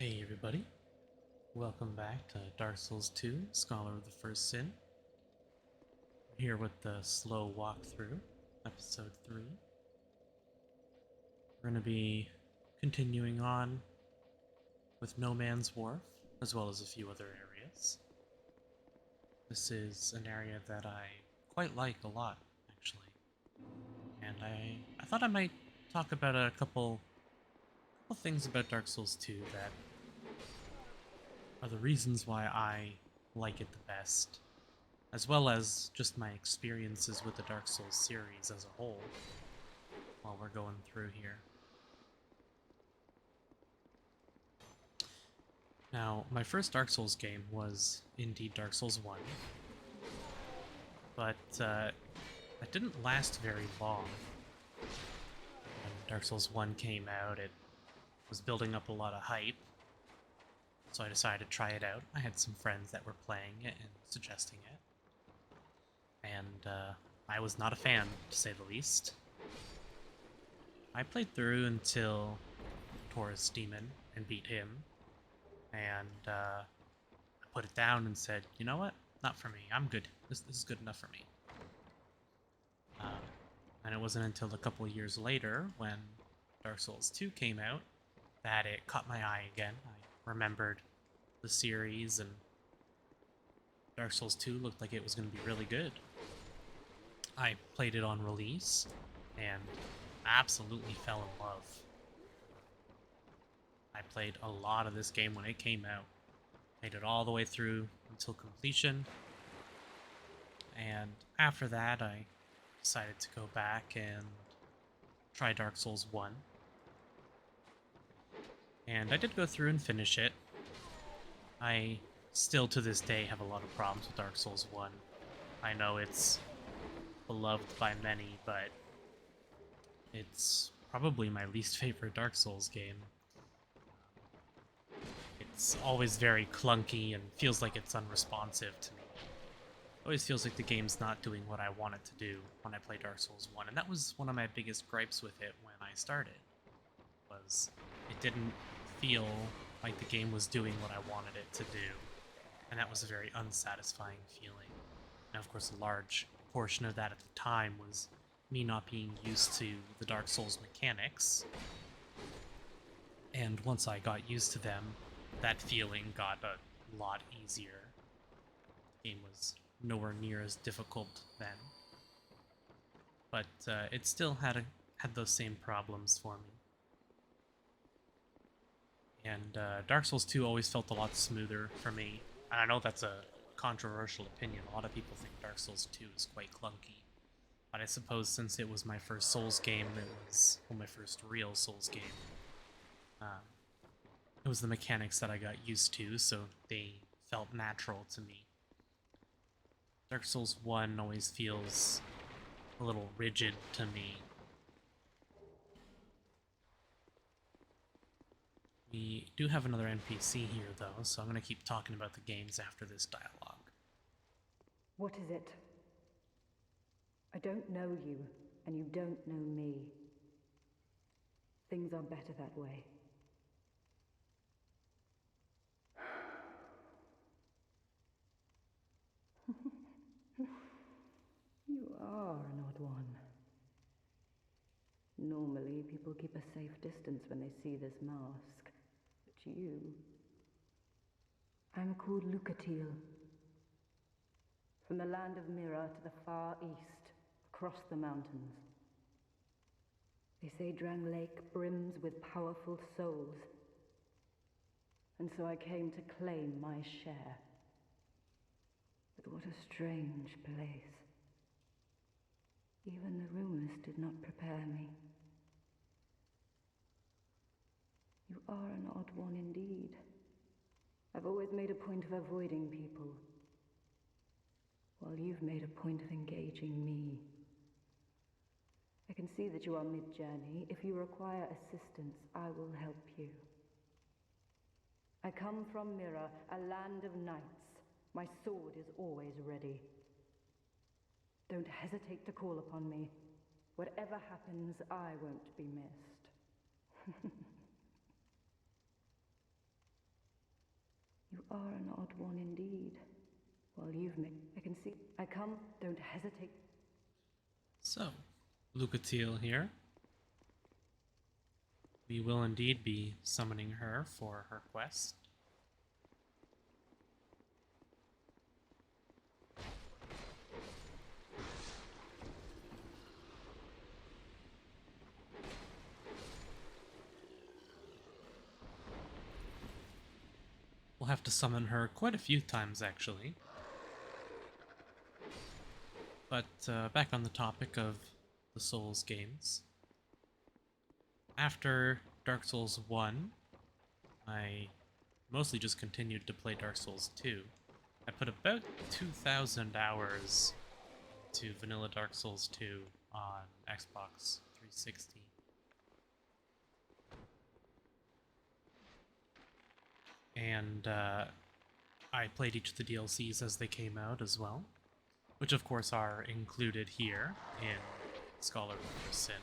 Hey everybody, welcome back to Dark Souls 2, Scholar of the First Sin. We're here with the slow walkthrough, episode 3. We're going to be continuing on with No Man's Wharf, as well as a few other areas. This is an area that I quite like a lot, actually. And I thought I might talk about a couple things about Dark Souls 2 that are the reasons why I like it the best, as well as just my experiences with the Dark Souls series as a whole while we're going through here. Now, my first Dark Souls game was indeed Dark Souls 1, but it didn't last very long. When Dark Souls 1 came out, it was building up a lot of hype, so I decided to try it out. I had some friends that were playing it and suggesting it, and I was not a fan, to say the least. I played through until Taurus Demon and beat him, and I put it down and said, you know what? Not for me. I'm good. This is good enough for me. And it wasn't until a couple years later, when Dark Souls 2 came out, that it caught my eye again. I remembered the series, and Dark Souls 2 looked like it was going to be really good. I played it on release, and absolutely fell in love. I played a lot of this game when it came out. Made it all the way through until completion. And after that, I decided to go back and try Dark Souls 1. And I did go through and finish it. I still to this day have a lot of problems with Dark Souls 1. I know it's beloved by many, but it's probably my least favorite Dark Souls game. It's always very clunky and feels like it's unresponsive to me. It always feels like the game's not doing what I want it to do when I play Dark Souls 1, and that was one of my biggest gripes with it when I started, was it didn't feel like the game was doing what I wanted it to do, and that was a very unsatisfying feeling. And of course, a large portion of that at the time was me not being used to the Dark Souls mechanics, and once I got used to them, that feeling got a lot easier. The game was nowhere near as difficult then, but it still had those same problems for me. And Dark Souls 2 always felt a lot smoother for me. And I know that's a controversial opinion. A lot of people think Dark Souls 2 is quite clunky. But I suppose since it was my first Souls game, it was my first real Souls game. It was the mechanics that I got used to, so they felt natural to me. Dark Souls 1 always feels a little rigid to me. We do have another NPC here, though, so I'm going to keep talking about the games after this dialogue. What is it? I don't know you, and you don't know me. Things are better that way. You are an odd one. Normally, people keep a safe distance when they see this mask. But you... I'm called Lucatil. From the land of Mira to the far east, across the mountains. They say Drang Lake brims with powerful souls. And so I came to claim my share. But what a strange place. Even the rumors did not prepare me. You are an odd one indeed. I've always made a point of avoiding people, while you've made a point of engaging me. I can see that you are mid-journey. If you require assistance, I will help you. I come from Mira, a land of knights. My sword is always ready. Don't hesitate to call upon me. Whatever happens, I won't be missed. are an odd one indeed. Well, you've made... I can see... I come, don't hesitate. So, Lucatiel here. We will indeed be summoning her for her quest. We'll have to summon her quite a few times, actually. But back on the topic of the Souls games. After Dark Souls 1, I mostly just continued to play Dark Souls 2. I put about 2,000 hours to vanilla Dark Souls 2 on Xbox 360. And I played each of the DLCs as they came out as well, which of course are included here in Scholar of Sin.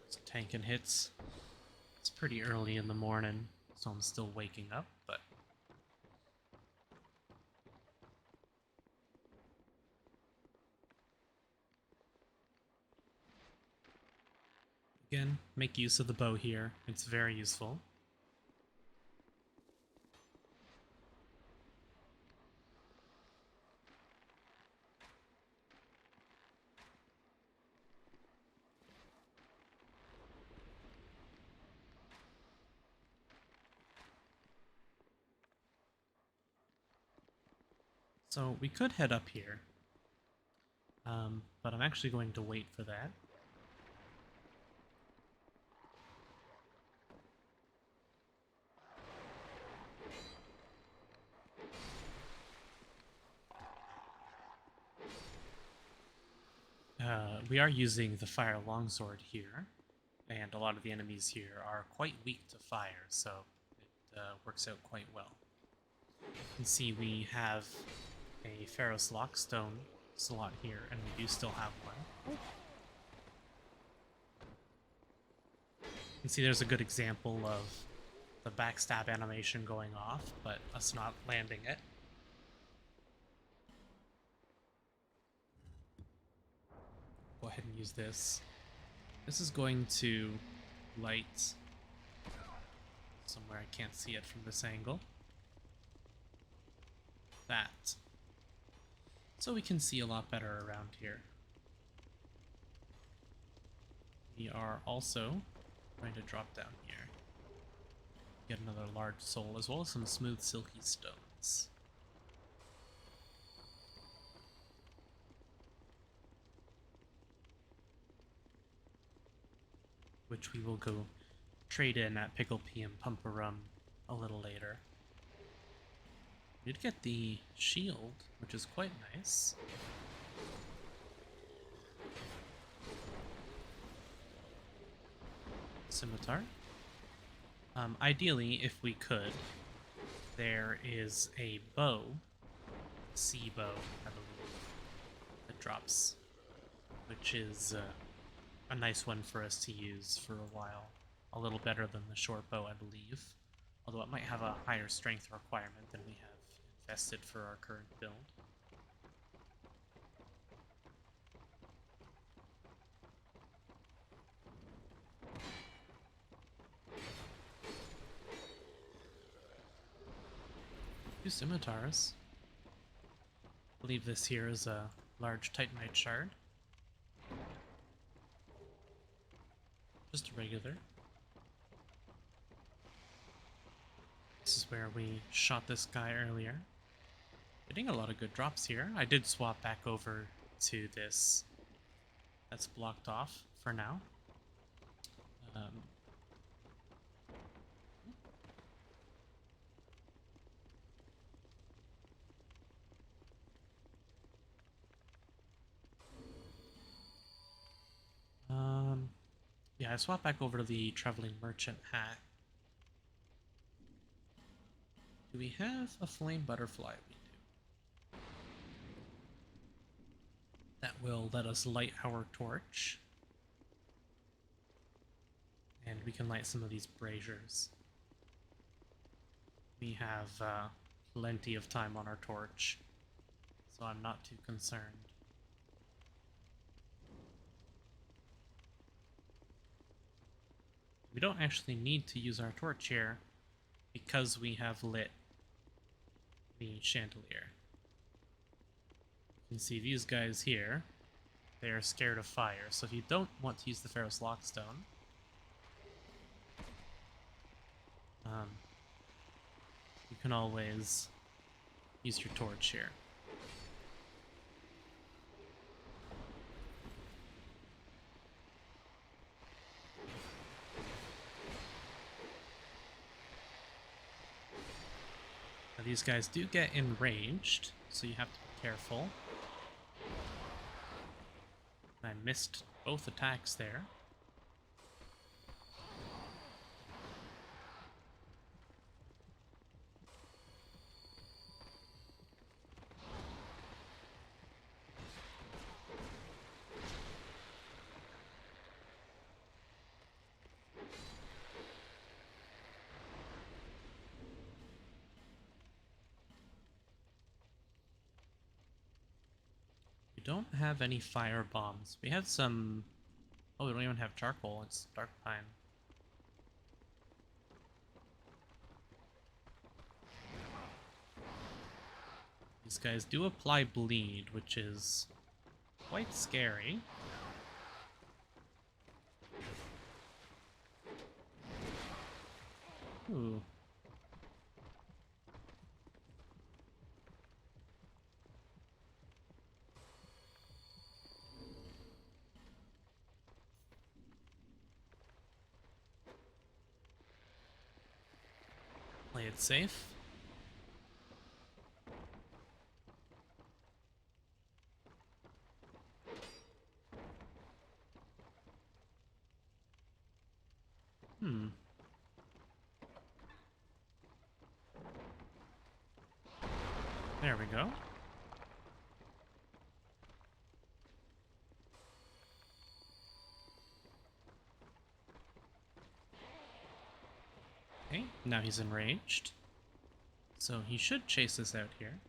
Just tanking hits. It's pretty early in the morning, so I'm still waking up, but again, make use of the bow here. It's very useful. So we could head up here, but I'm actually going to wait for that. We are using the fire longsword here, and a lot of the enemies here are quite weak to fire, so it works out quite well. You can see we have a Ferrous Lockstone slot here, and we do still have one. You can see there's a good example of the backstab animation going off, but us not landing it. Go ahead and use this. This is going to light somewhere I can't see it from this angle. That. So we can see a lot better around here. We are also going to drop down here. Get another large soul, as well as some smooth silky stones. Which we will go trade in at Pickle Pea and Pumperum a little later. We did get the shield, which is quite nice. Scimitar. Ideally, if we could, there is a bow, sea bow, I believe, that drops, which is a nice one for us to use for a while. A little better than the short bow, I believe. Although it might have a higher strength requirement than we have invested for our current build. Two scimitars. I believe this here is a large Titanite Shard. Just a regular. This is where we shot this guy earlier. Getting a lot of good drops here. I did swap back over to this. That's blocked off for now. Yeah, I swapped back over to the Traveling Merchant hat. Do we have a flame butterfly? We do. will let us light our torch. And we can light some of these braziers. We have plenty of time on our torch, so I'm not too concerned. We don't actually need to use our torch here because we have lit the chandelier. You can see these guys here, they are scared of fire, so if you don't want to use the Ferrous Lockstone, you can always use your torch here. Now, these guys do get enraged, so you have to be careful. I missed both attacks there. We don't have any fire bombs. We have some... Oh, we don't even have charcoal. It's dark pine. These guys do apply bleed, which is quite scary. Ooh. Play it safe. There we go. Okay, now he's enraged. So he should chase us out here.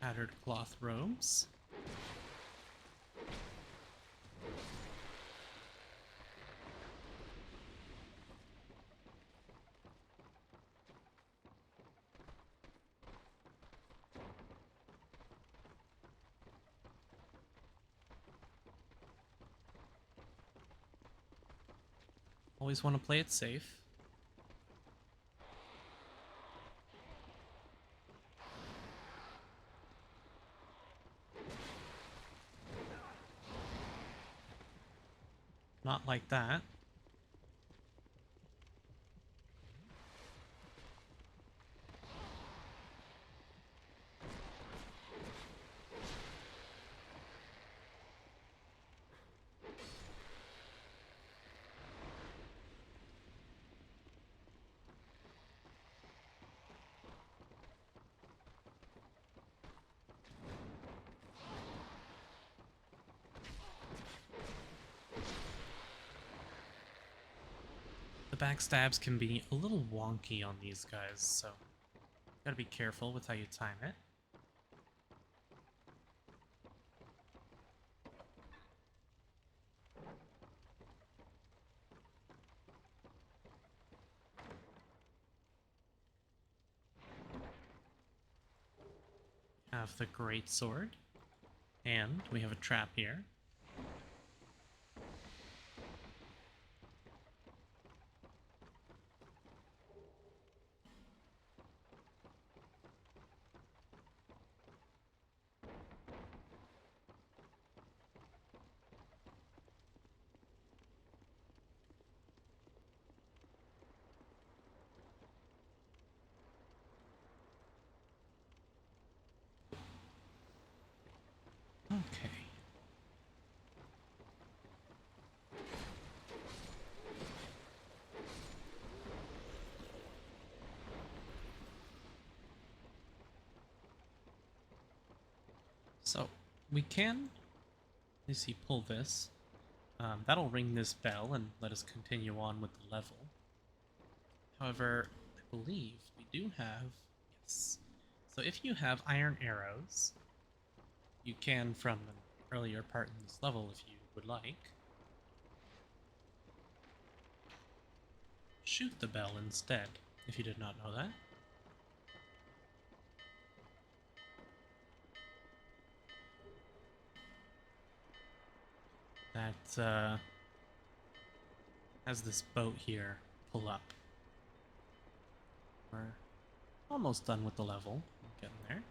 Tattered cloth robes. Always want to play it safe. Not like that. Backstabs can be a little wonky on these guys, so gotta be careful with how you time it. Have the great sword, and we have a trap here. Okay. we can, let me see, pull this. That'll ring this bell and let us continue on with the level. However, I believe we do have, yes. So if you have iron arrows, you can, from an earlier part in this level if you would like, shoot the bell instead, if you did not know that. That has this boat here pull up. We're almost done with the level. Getting there.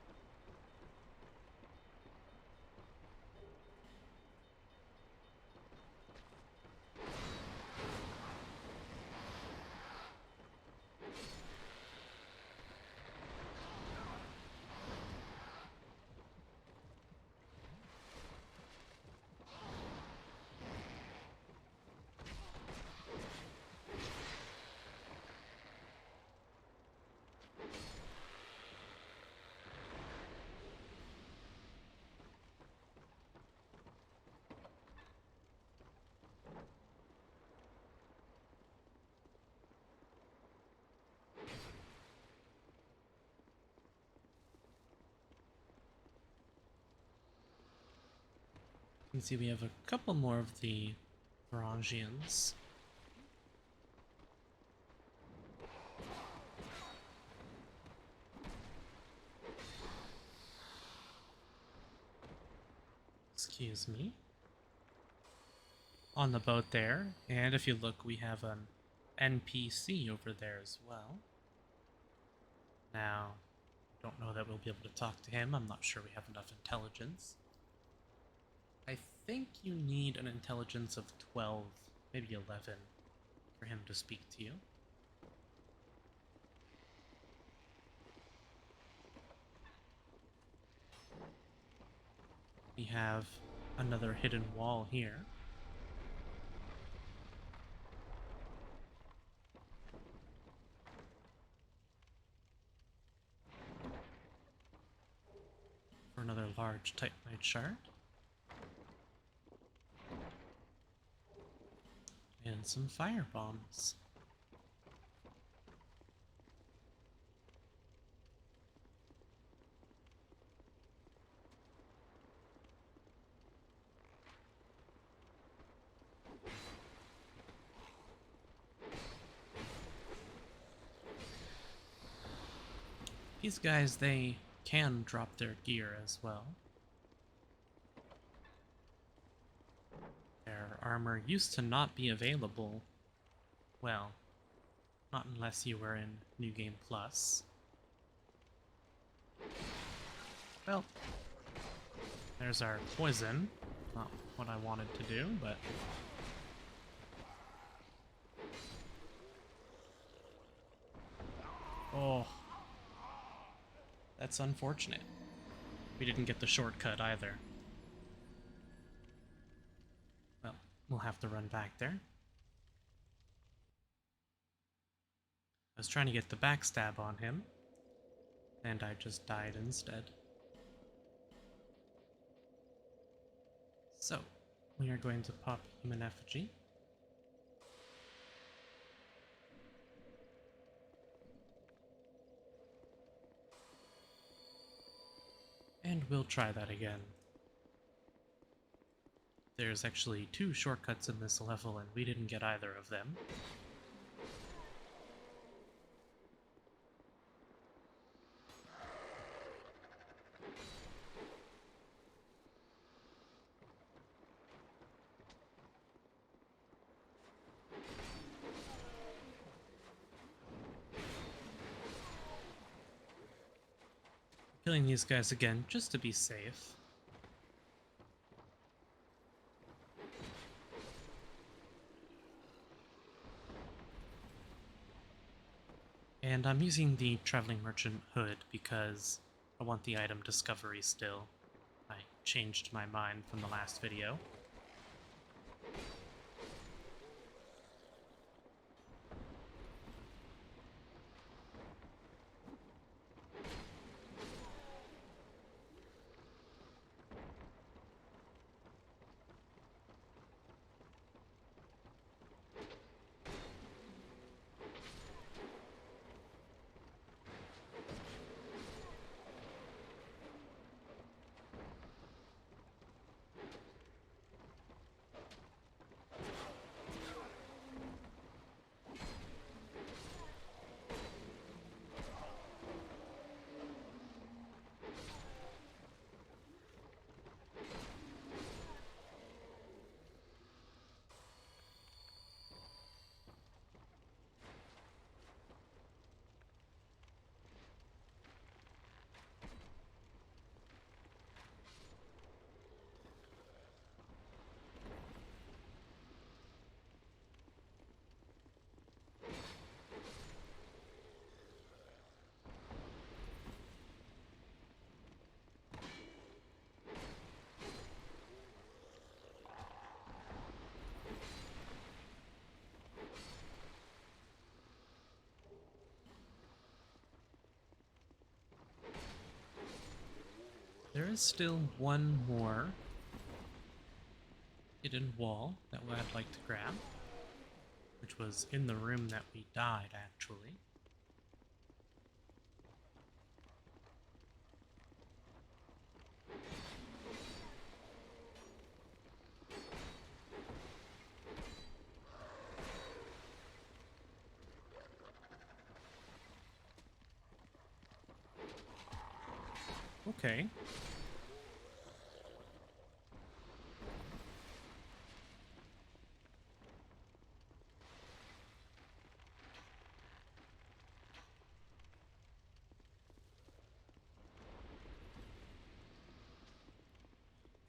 You can see we have a couple more of the Varangians. Excuse me. On the boat there, and if you look, we have an NPC over there as well. Now, I don't know that we'll be able to talk to him. I'm not sure we have enough intelligence. I think you need an intelligence of 12, maybe 11, for him to speak to you. We have another hidden wall here. For another large Titanite Shard. And some fire bombs. These guys, they can drop their gear as well. Their armor used to not be available. Well, not unless you were in New Game Plus. Well, there's our poison. Not what I wanted to do, but... Oh. That's unfortunate. We didn't get the shortcut either. Well, we'll have to run back there. I was trying to get the backstab on him, and I just died instead. So, we are going to pop Human Effigy. And we'll try that again. There's actually 2 shortcuts in this level, and we didn't get either of them. Killing these guys again, just to be safe. And I'm using the Traveling Merchant Hood because I want the item discovery still. I changed my mind from the last video. There is still one more hidden wall that I'd like to grab, which was in the room that we died, actually. Okay.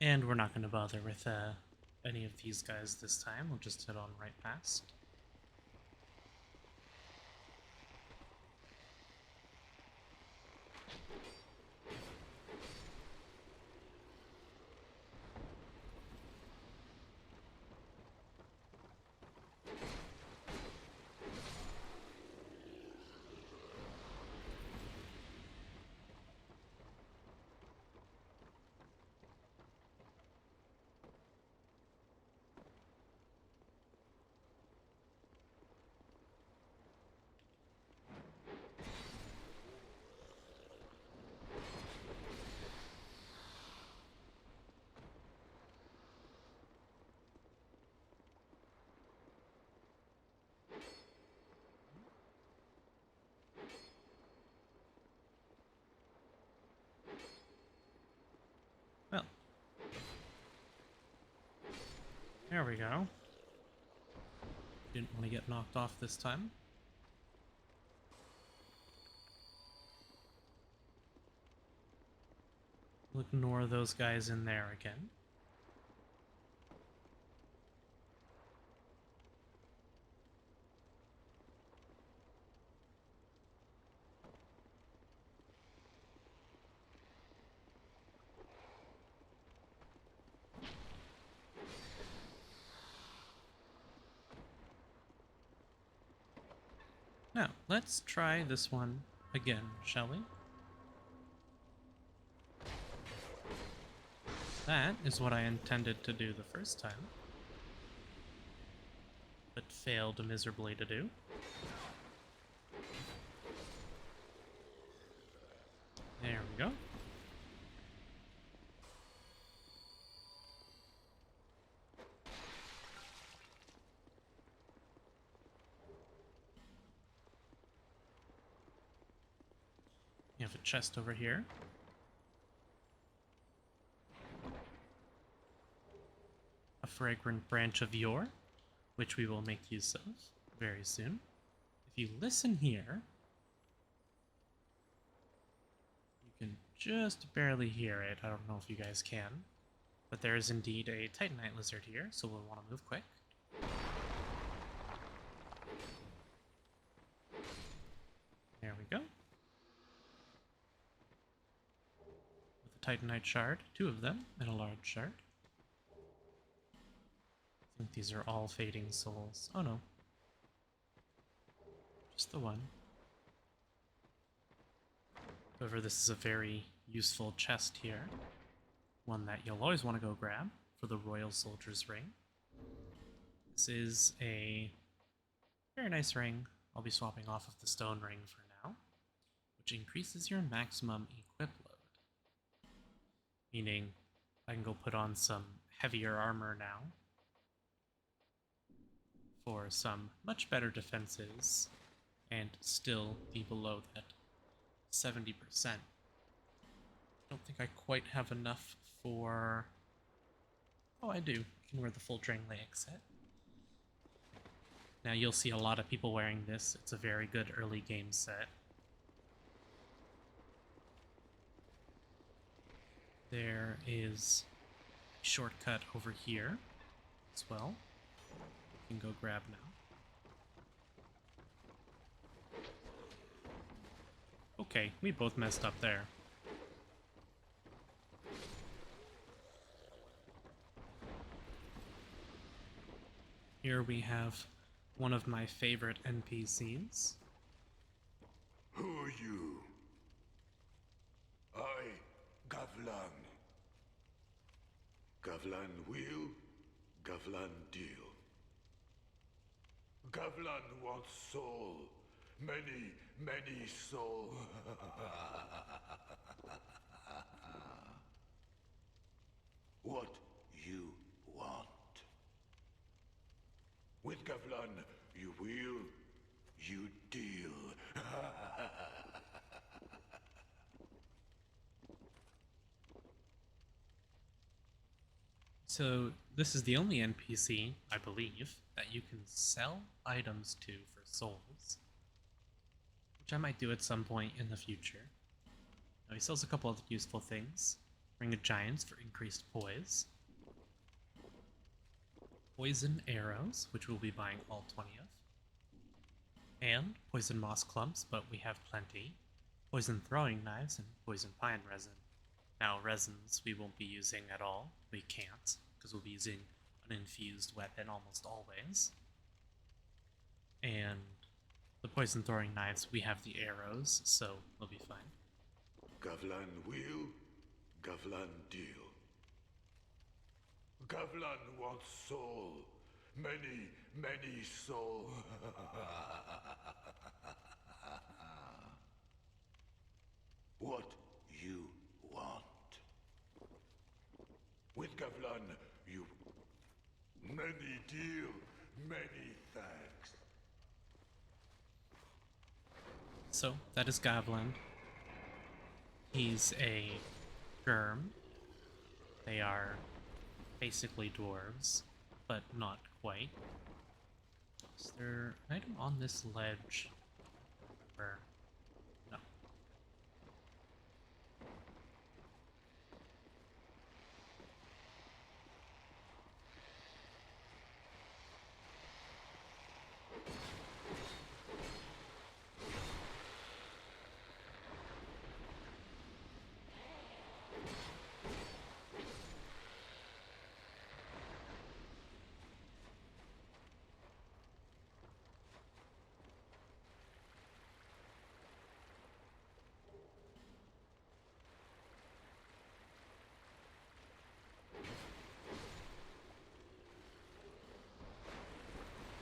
And we're not going to bother with any of these guys this time. We'll just head on right past. Well, there we go. Didn't want to get knocked off this time. We'll ignore those guys in there again. Now, let's try this one again, shall we? That is what I intended to do the first time, but failed miserably to do. There we go. You have a chest over here. A fragrant branch of yore, which we will make use of very soon. If you listen here, you can just barely hear it. I don't know if you guys can, but there is indeed a Titanite lizard here, so we'll want to move quick. There we go. Titanite Shard, 2 of them, and a large shard. I think these are all fading souls. Oh no. Just the one. However, this is a very useful chest here. One that you'll always want to go grab for the Royal Soldier's Ring. This is a very nice ring. I'll be swapping off of the stone ring for now, which increases your maximum equip load. Meaning, I can go put on some heavier armor now for some much better defenses and still be below that 70%. I don't think I quite have enough for... Oh, I do. I can wear the full Drangleic set. Now you'll see a lot of people wearing this. It's a very good early game set. There is a shortcut over here as well. You can go grab now. Okay, we both messed up there. Here we have one of my favorite NPCs. Who are you? I gather Gavlan. Gavlan will, Gavlan deal. Gavlan wants soul. Many, many soul. What you want. With Gavlan, you will, you deal. So this is the only NPC, I believe, that you can sell items to for souls, which I might do at some point in the future. Now, he sells a couple of useful things. Ring of Giants for increased poise. Poison arrows, which we'll be buying all 20 of. And poison moss clumps, but we have plenty. Poison throwing knives and poison pine resin. Now resins we won't be using at all. We can't, because we'll be using an infused weapon almost always. And the poison throwing knives, we have the arrows, so we'll be fine. Gavlan will, Gavlan deal. Gavlan wants soul. Many, many soul. What you want. With Gavlan, you... Many deal, many thanks. So, that is Gavlan. He's a germ. They are basically dwarves, but not quite. Is there an item on this ledge? Or... no.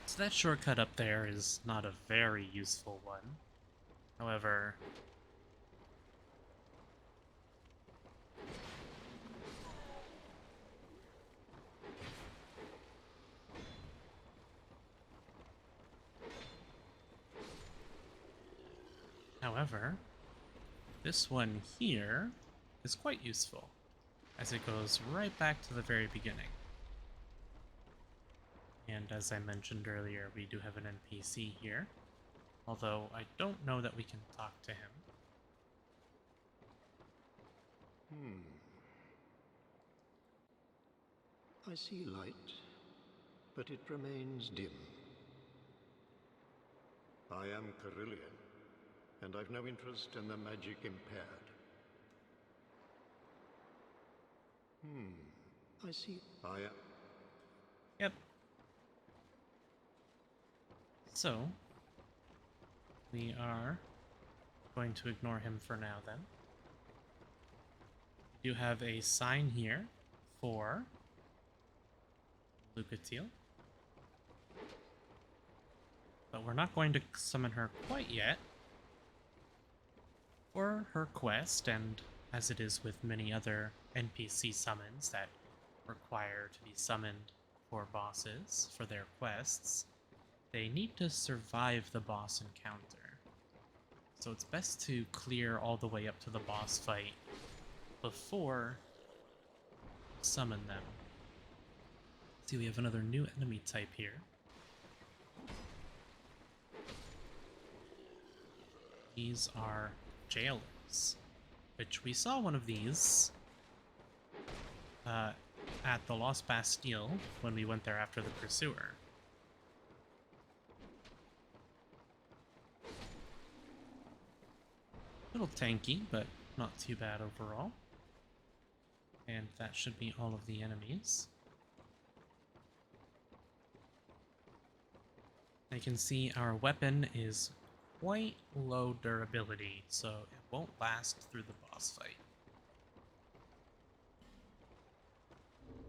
So that shortcut up there is not a very useful one. However, this one here is quite useful, as it goes right back to the very beginning. And as I mentioned earlier, we do have an NPC here, although I don't know that we can talk to him. I see light, but it remains dim. I am Carillion, and I've no interest in the magic impaired. I see. Yep. So, we are going to ignore him for now then. We do have a sign here for Lucatil. But we're not going to summon her quite yet. For her quest, and as it is with many other NPC summons that require to be summoned for bosses for their quests, they need to survive the boss encounter. So it's best to clear all the way up to the boss fight before summon them. See, we have another new enemy type here. These are jailers, which we saw one of these at the Lost Bastille when we went there after the Pursuer. A little tanky, but not too bad overall. And that should be all of the enemies. I can see our weapon is quite low durability, so it won't last through the boss fight.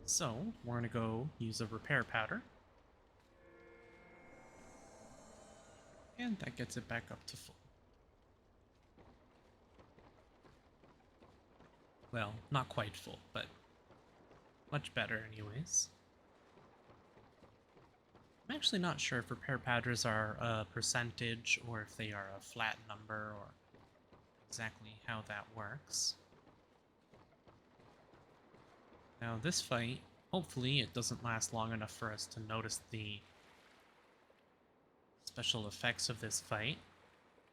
So, we're going to go use a repair powder. And that gets it back up to full. Well, not quite full, but much better anyways. I'm actually not sure if repair powders are a percentage or if they are a flat number or exactly how that works. Now this fight, hopefully it doesn't last long enough for us to notice the special effects of this fight,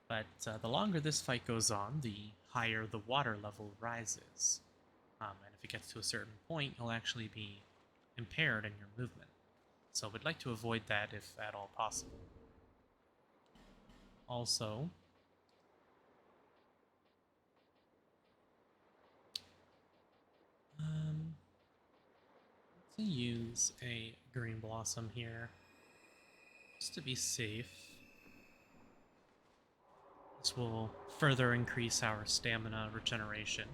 but the longer this fight goes on, the higher the water level rises. And if it gets to a certain point, you'll actually be impaired in your movement. So we'd like to avoid that if at all possible. Also, let's use a green blossom here, just to be safe. This will further increase our stamina regeneration.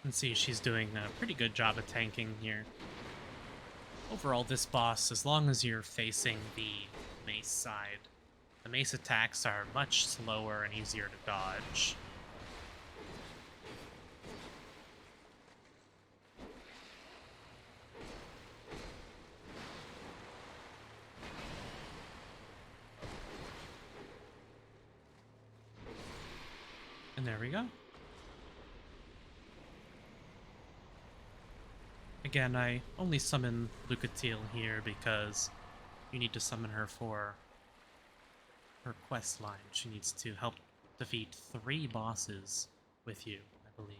And see, she's doing a pretty good job of tanking here. Overall, this boss, as long as you're facing the mace side, the mace attacks are much slower and easier to dodge. And there we go. Again, I only summon Lucatiel here because you need to summon her for her quest line. She needs to help defeat 3 bosses with you, I believe.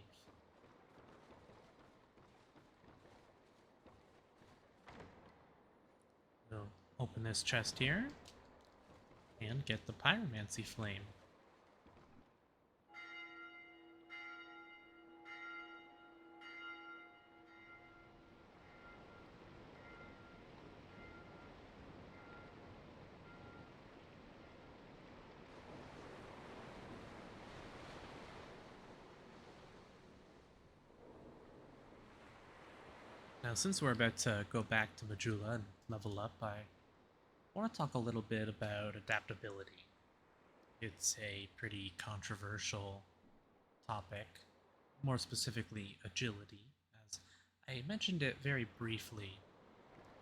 We'll open this chest here and get the Pyromancy Flame. Now, since we're about to go back to Majula and level up, I want to talk a little bit about adaptability. It's a pretty controversial topic, more specifically agility, as I mentioned it very briefly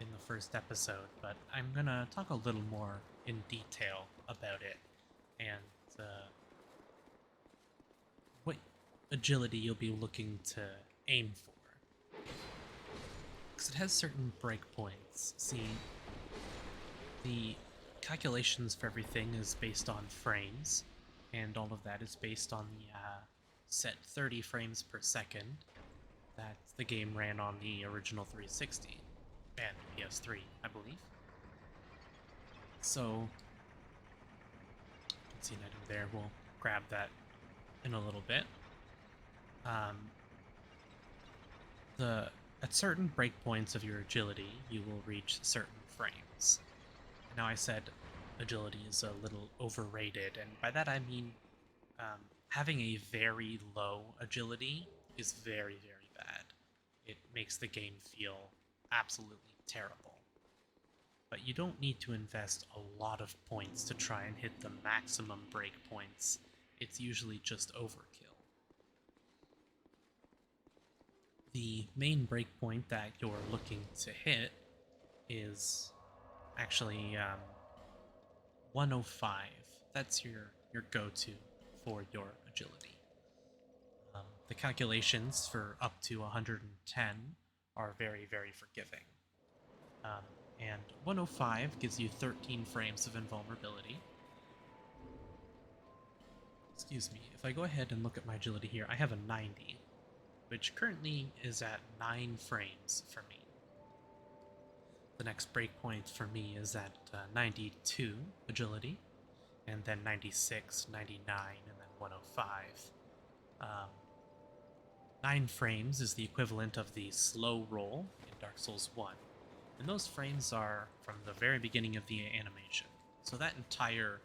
in the first episode, but I'm going to talk a little more in detail about it and what agility you'll be looking to aim for. Because it has certain breakpoints. See, the calculations for everything is based on frames, and all of that is based on the set 30 frames per second that the game ran on the original 360 and PS3, I believe. So, you can see an item there. We'll grab that in a little bit. At certain breakpoints of your agility, you will reach certain frames. Now, I said agility is a little overrated, and by that I mean having a very low agility is very, very bad. It makes the game feel absolutely terrible. But you don't need to invest a lot of points to try and hit the maximum breakpoints. It's usually just overkill. The main breakpoint that you're looking to hit is actually 105. That's your go-to for your agility. The calculations for up to 110 are very, very forgiving. And 105 gives you 13 frames of invulnerability. Excuse me, if I go ahead and look at my agility here, I have a 90. which currently is at 9 frames for me. The next breakpoint for me is at 92 agility, and then 96, 99, and then 105. 9 frames is the equivalent of the slow roll in Dark Souls 1, and those frames are from the very beginning of the animation. So that entire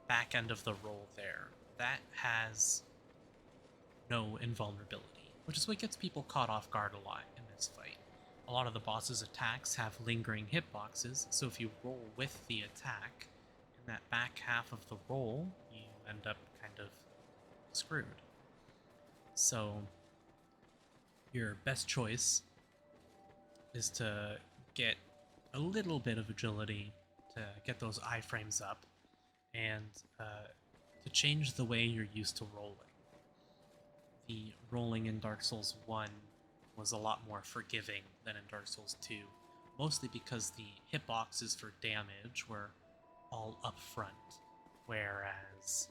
back end of the roll there, that has no invulnerability, which is what gets people caught off guard a lot in this fight. A lot of the boss's attacks have lingering hitboxes, so if you roll with the attack, in that back half of the roll, you end up kind of screwed. So your best choice is to get a little bit of agility to get those iframes up, and to change the way you're used to rolling. The rolling in Dark Souls 1 was a lot more forgiving than in Dark Souls 2, mostly because the hitboxes for damage were all up front, whereas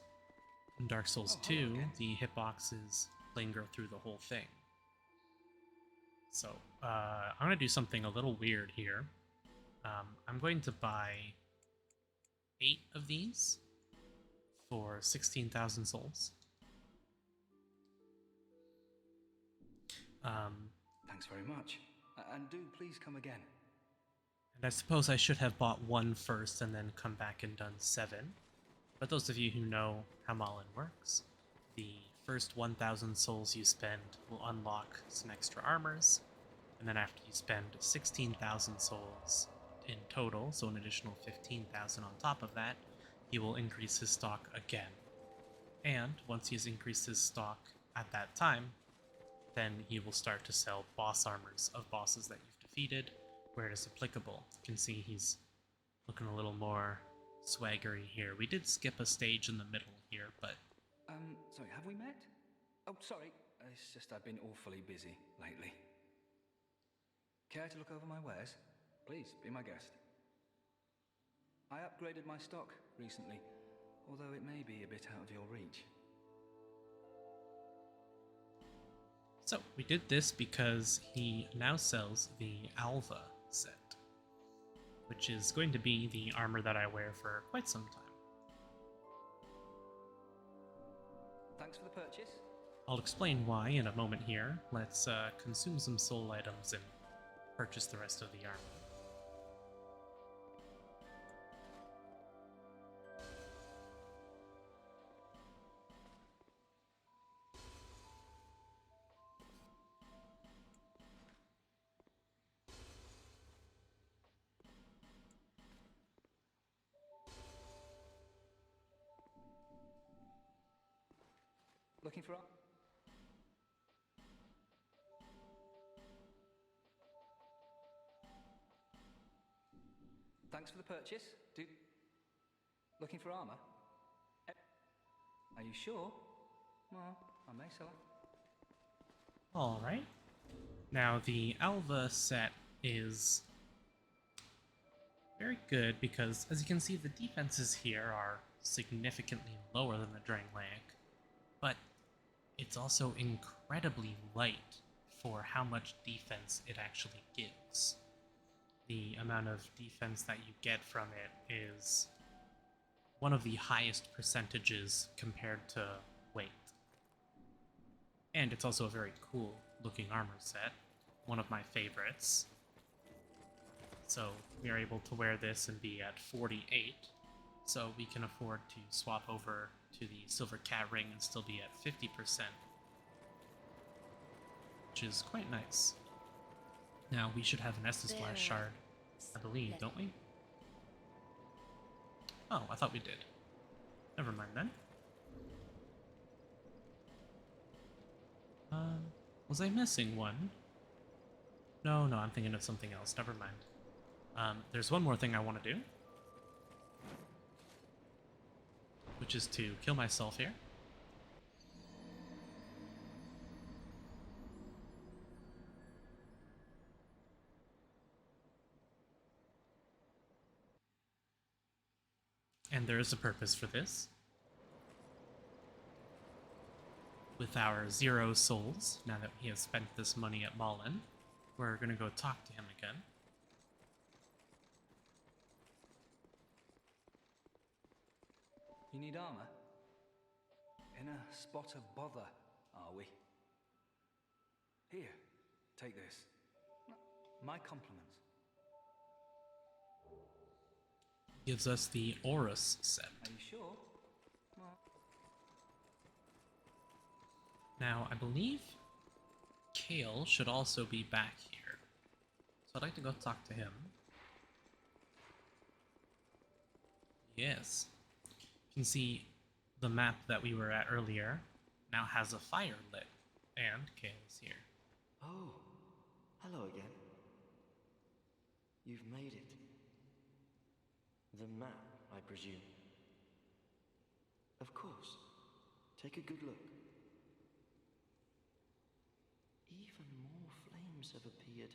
in Dark Souls 2, the hitboxes linger through the whole thing. So, I'm going to do something a little weird here. I'm going to buy 8 of these for 16,000 souls. Thanks very much. And do please come again. And I suppose I should have bought 1 first and then come back and done 7. But those of you who know how Malin works, the first 1,000 souls you spend will unlock some extra armors, and then after you spend 16,000 souls in total, so an additional 15,000 on top of that, he will increase his stock again. And once he has increased his stock at that time, then he will start to sell boss armors of bosses that you've defeated where it is applicable. You can see he's looking a little more swaggery here. We did skip a stage in the middle here, but... Sorry, have we met? Oh, sorry. It's just I've been awfully busy lately. Care to look over my wares? Please, be my guest. I upgraded my stock recently, although it may be a bit out of your reach. So, we did this because he now sells the Alva Set, which is going to be the armor that I wear for quite some time. Thanks for the purchase. I'll explain why in a moment here. Let's consume some soul items and purchase the rest of the armor. Looking for... Thanks for the purchase. Looking for armor? Are you sure? Well, I may sell it. Alright. Now, the Alva Set is very good because, as you can see, the defenses here are significantly lower than the Drangleic, but it's also incredibly light for how much defense it actually gives. The amount of defense that you get from it is one of the highest percentages compared to weight. And it's also a very cool looking armor set, one of my favorites. So we are able to wear this and be at 48, so we can afford to swap over to the Silver Cat Ring and still be at 50%, which is quite nice. Now, we should have an Estus Blast Shard, I believe, don't we? Oh, I thought we did. Never mind then. Was I missing one? No, I'm thinking of something else. Never mind. There's one more thing I want to do, which is to kill myself here. And there is a purpose for this. with our 0 souls, now that he has spent this money at Mullen. We're gonna go talk to him again. You need armor? In a spot of bother, are we? Here, take this. My compliments. Gives us the Horus set. Are you sure? Well, Now, I believe Kale should also be back here. So I'd like to go talk to him. Yes. You can see the map that we were at earlier now has a fire lit. And Kale's here. Oh, hello again. You've made it. The map, I presume. Of course. Take a good look. Even more flames have appeared.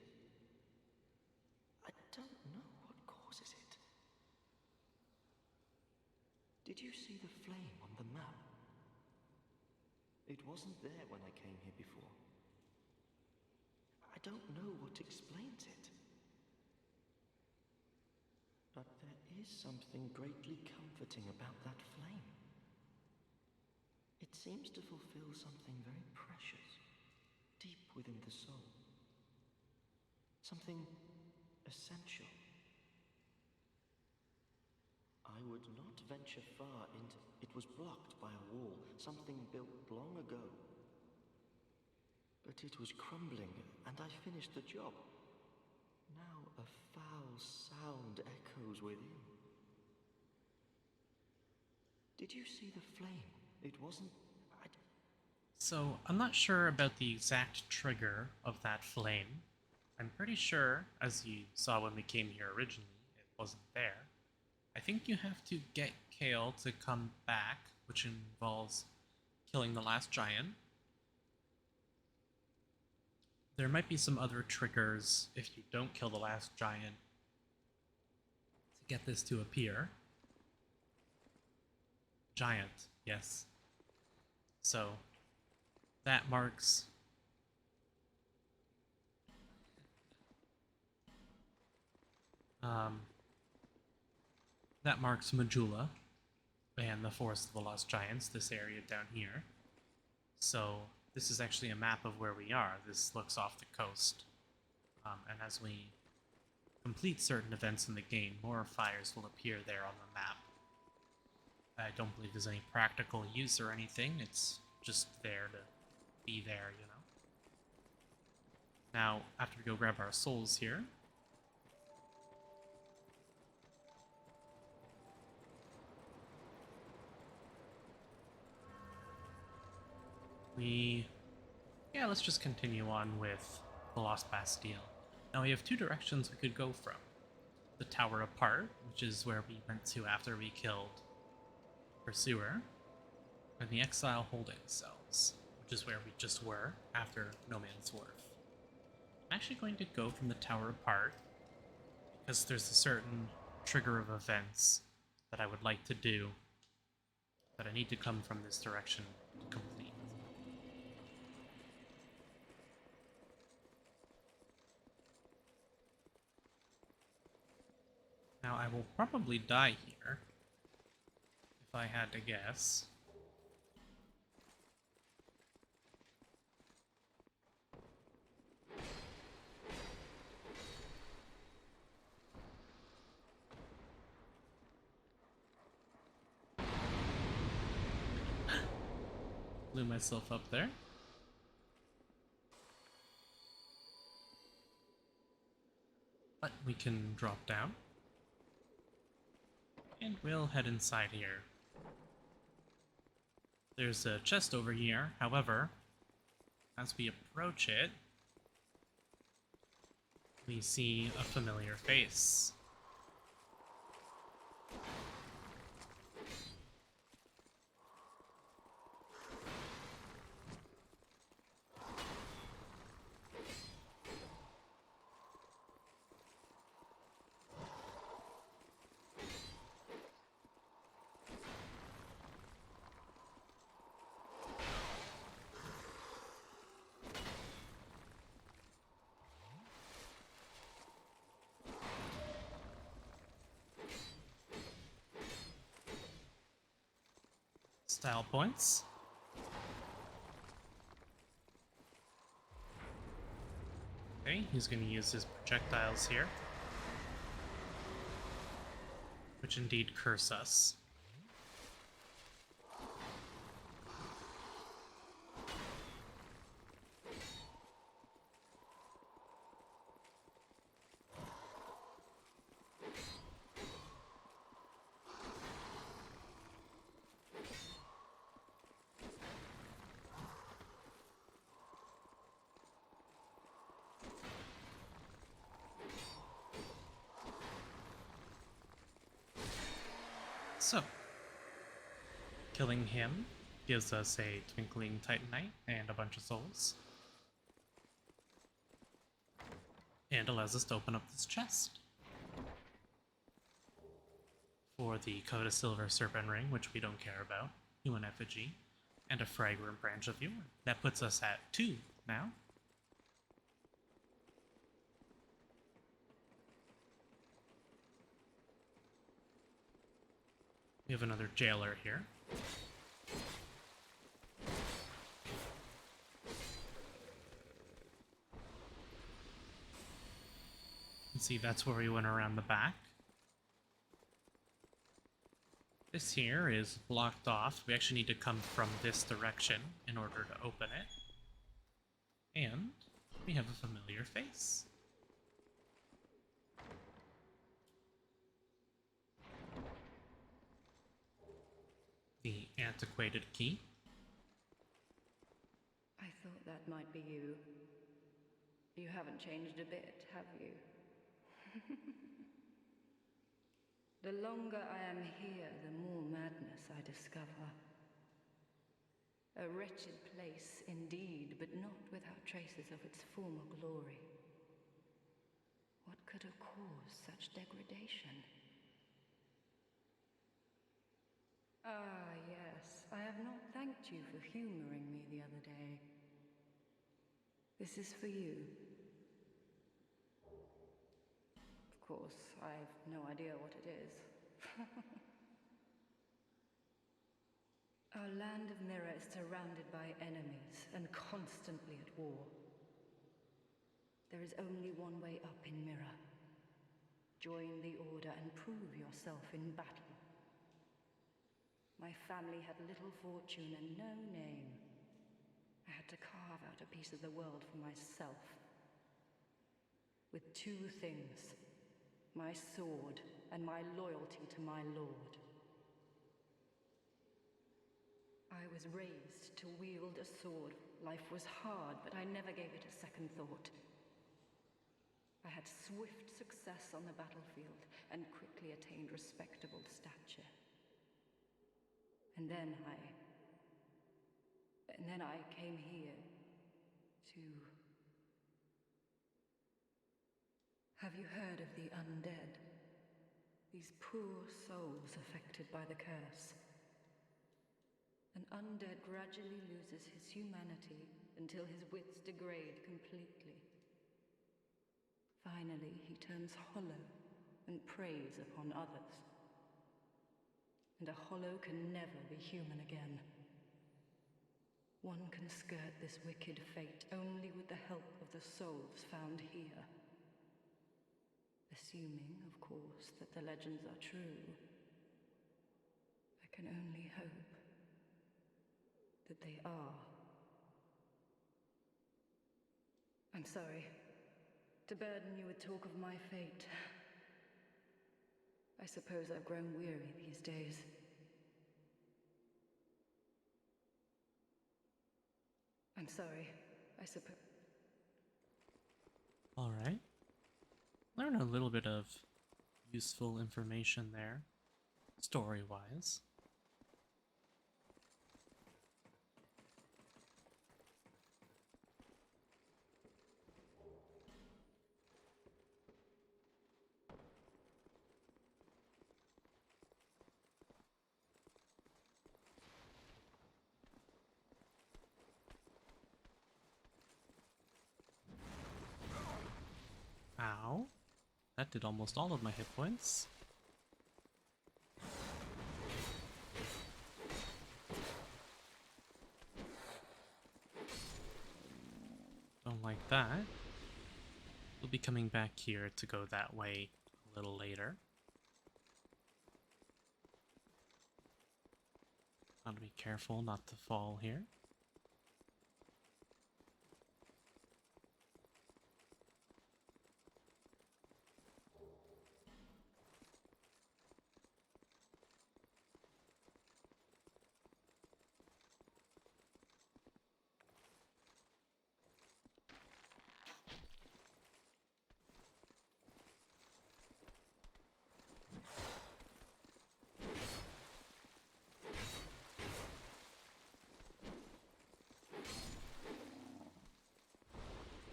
I don't know what causes it. Did you see the flame on the map? It wasn't there when I came here before. I don't know what explains it. But there is something greatly comforting about that flame. It seems to fulfill something very precious, deep within the soul. Something essential. I would not venture far into... It was blocked by a wall, something built long ago. But it was crumbling, and I finished the job. Now a foul sound echoes within. Did you see the flame? It wasn't... So, I'm not sure about the exact trigger of that flame. I'm pretty sure, as you saw when we came here originally, it wasn't there. I think you have to get Kale to come back, which involves killing the last giant. There might be some other triggers if you don't kill the last giant to get this to appear. Giant, yes. So, that marks... that marks Majula and the Forest of the Lost Giants, this area down here. So, this is actually a map of where we are. This looks off the coast. And as we complete certain events in the game, more fires will appear there on the map. I don't believe there's any practical use or anything. It's just there to be there, you know. Now, after we go grab our souls here, let's just continue on with the Lost Bastille. Now we have two directions we could go from. The Tower Apart, which is where we went to after we killed Pursuer, and the Exile Holding Cells, which is where we just were after No Man's Wharf. I'm actually going to go from the Tower Apart, because there's a certain trigger of events that I would like to do, that I need to come from this direction to complete. Now, I will probably die here, if I had to guess. Blew myself up there. But we can drop down. And we'll head inside here. There's a chest over here, however, as we approach it, we see a familiar face. style points. Okay, he's going to use his projectiles here, which indeed curse us. So, killing him gives us a twinkling Titanite and a bunch of souls. And allows us to open up this chest. For the Coat of Silver Serpent Ring, which we don't care about, human effigy, and a fragrant branch of you. That puts us at 2 now. We have another jailer here. You can see that's where we went around the back. This here is blocked off. We actually need to come from this direction in order to open it. And we have a familiar face. The Antiquated Key. I thought that might be you. You haven't changed a bit, have you? The longer I am here, the more madness I discover. A wretched place indeed, but not without traces of its former glory. What could have caused such degradation? Ah, yes. I have not thanked you for humoring me the other day. This is for you. Of course, I've no idea what it is. Our land of Mirror is surrounded by enemies and constantly at war. There is only one way up in Mirror. Join the Order and prove yourself in battle. My family had little fortune and no name. I had to carve out a piece of the world for myself. With 2 things. My sword, and my loyalty to my lord. I was raised to wield a sword. Life was hard, but I never gave it a second thought. I had swift success on the battlefield, and quickly attained respectable stature. And then I came here to... Have you heard of the Undead? These poor souls affected by the curse. An Undead gradually loses his humanity until his wits degrade completely. Finally, he turns hollow and preys upon others. And a hollow can never be human again. One can skirt this wicked fate only with the help of the souls found here. Assuming, of course, that the legends are true, I can only hope that they are. I'm sorry to burden you with talk of my fate. I suppose I've grown weary these days. I'm sorry, I suppose... Alright. Learn a little bit of useful information there, story-wise. Ow. That did almost all of my hit points. like that. We'll be coming back here to go that way a little later. Gotta be careful not to fall here.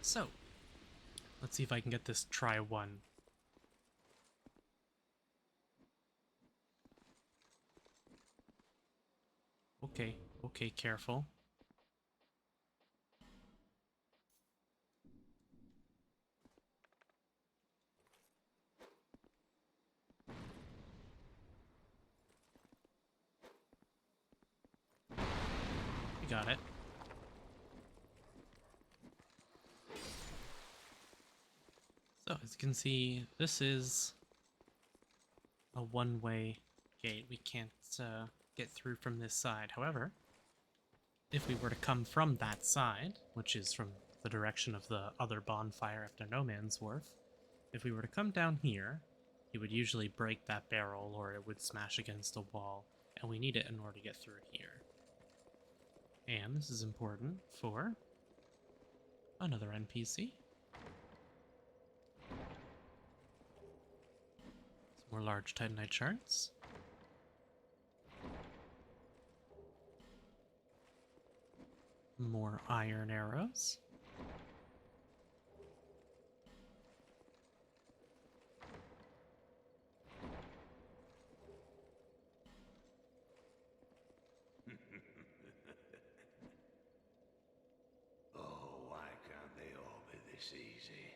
So, let's see if I can get this try one. Okay, careful. We got it. So, as you can see, this is a one-way gate. We can't get through from this side. However, if we were to come from that side, which is from the direction of the other bonfire after No Man's Wharf, if we were to come down here, it would usually break that barrel or it would smash against a wall, and we need it in order to get through here. And this is important for another NPC. Some more large Titanite shards. More iron arrows. Oh, why can't they all be this easy?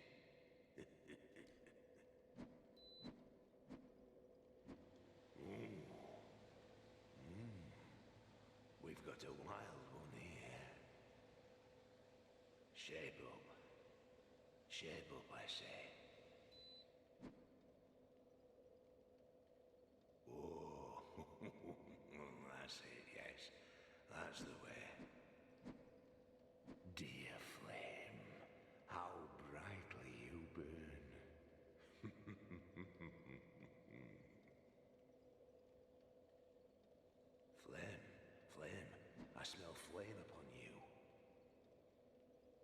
We've got a wild one here. Shape up. Shape up, I say. Oh, that's it, yes. That's the way. Dear flame, how brightly you burn. Flame, I smell flame upon you.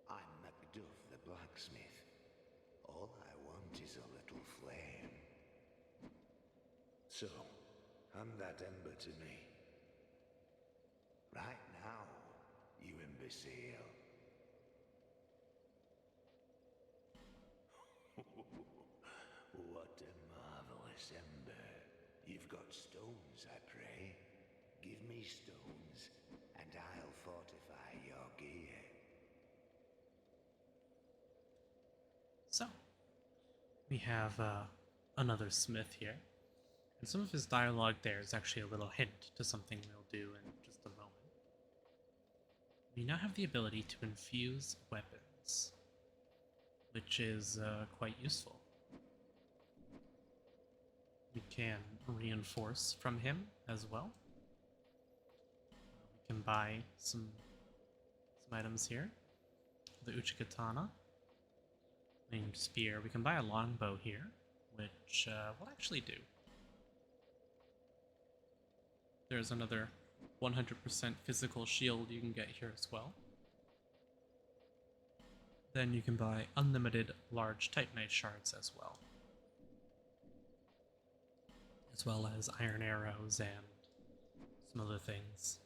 I'm Macduff the Blacksmith. All I want is a little flame. So, hand that ember to me. Right now, you imbecile. What a marvelous ember. You've got stones, I pray. Give me stones, and I'll fortify your gear. So, we have another smith here. And some of his dialogue there is actually a little hint to something we'll do in just a moment. We now have the ability to infuse weapons, which is quite useful. We can reinforce from him as well. We can buy some items here. The Uchikatana, named spear. We can buy a longbow here, which will actually do. There's another 100% physical shield you can get here as well. Then you can buy unlimited large Titanite shards as well as iron arrows and some other things.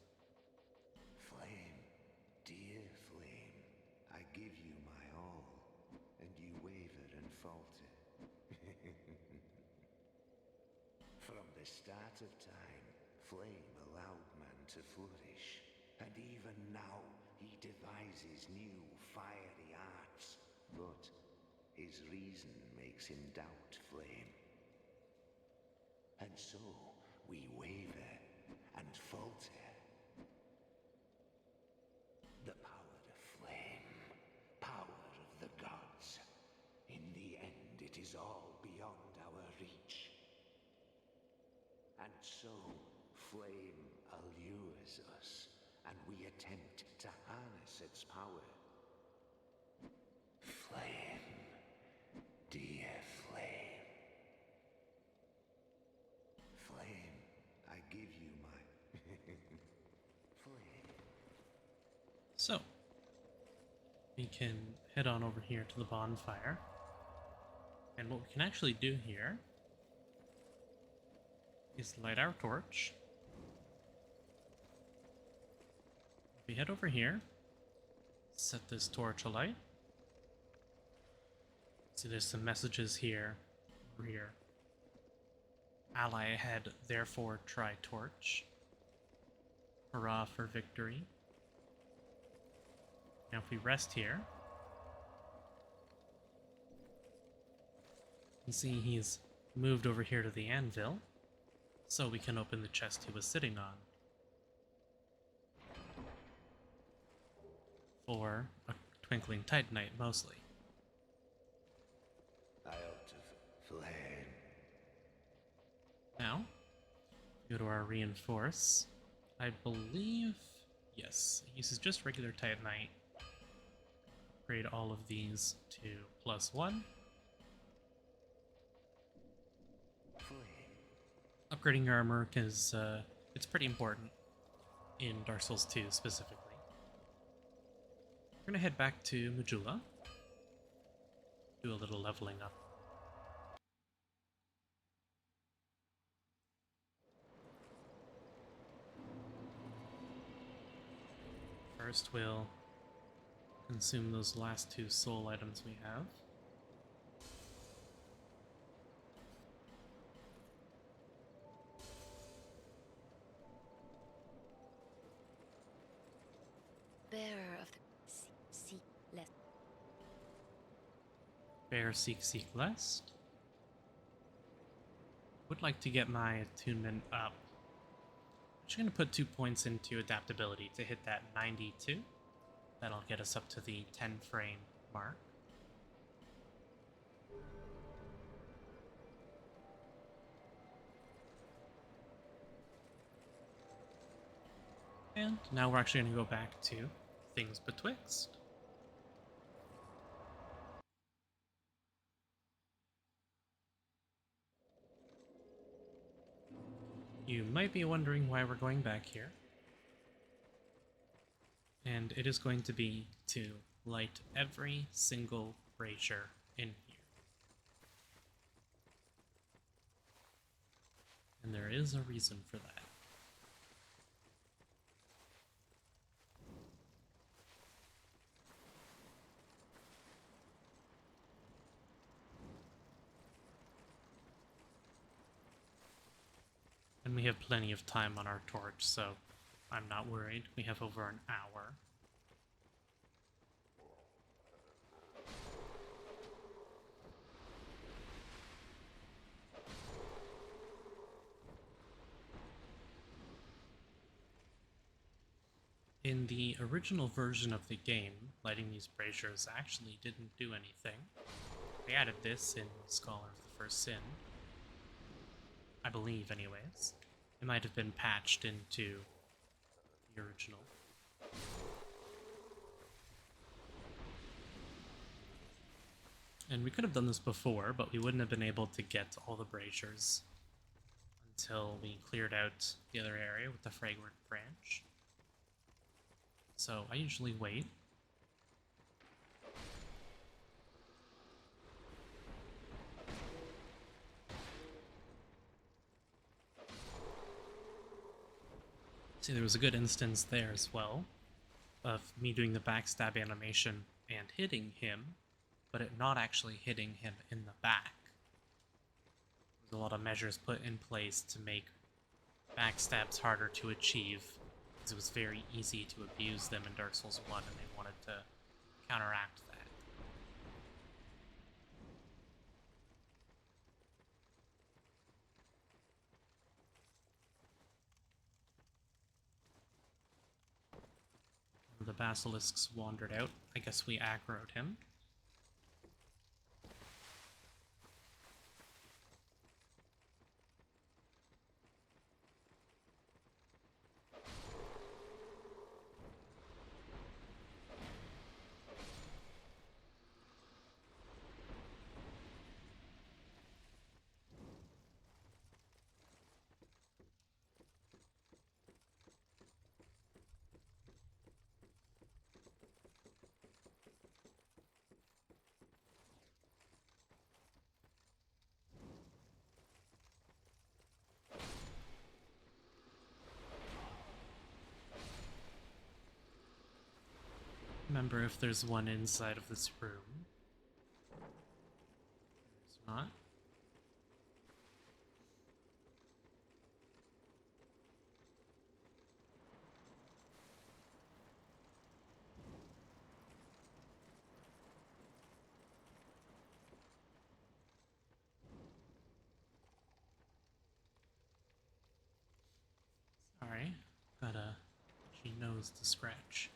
Flame, dear flame, I give you my all, and you waver and falter. From the start of time, flame allowed man to flourish, and even now he devises new fiery arts, but his reason makes him doubt flame. And so we waver and falter. The power of flame, power of so, flame allures us, and we attempt to harness its power. Flame, dear flame. Flame, I give you my flame. So, we can head on over here to the bonfire. And what we can actually do here is light our torch. We head over here, set this torch alight. See, there's some messages here, over here. Ally ahead, therefore try torch. Hurrah for victory. Now if we rest here, you can see he's moved over here to the anvil, so we can open the chest he was sitting on. For a twinkling titanite, mostly. Out of flame. Now, go to our reinforce. I believe, yes, it uses just regular titanite. Upgrade all of these to +1. Upgrading your armor is, it's pretty important in Dark Souls 2 specifically. We're gonna head back to Majula. Do a little leveling up. First we'll consume those last 2 soul items we have. Bearer of the seek less. Bear seek lest. Would like to get my attunement up. I'm just going to put 2 points into adaptability to hit that 92. That'll get us up to the 10 frame mark. And now we're actually going to go back to things betwixt. You might be wondering why we're going back here. And it is going to be to light every single brazier in here. And there is a reason for that. And we have plenty of time on our torch, so I'm not worried. We have over an hour. In the original version of the game, lighting these braziers actually didn't do anything. They added this in Scholar of the First Sin. I believe, anyways. It might have been patched into the original. And we could have done this before, but we wouldn't have been able to get all the braziers until we cleared out the other area with the fragrant branch. So I usually wait. See, there was a good instance there as well of me doing the backstab animation and hitting him, but it not actually hitting him in the back. There's a lot of measures put in place to make backstabs harder to achieve, because it was very easy to abuse them in Dark Souls 1, and they wanted to counteract that. The basilisks wandered out. I guess we aggroed him. Remember if there's one inside of this room. There's not. Sorry, got a itchy nose to scratch.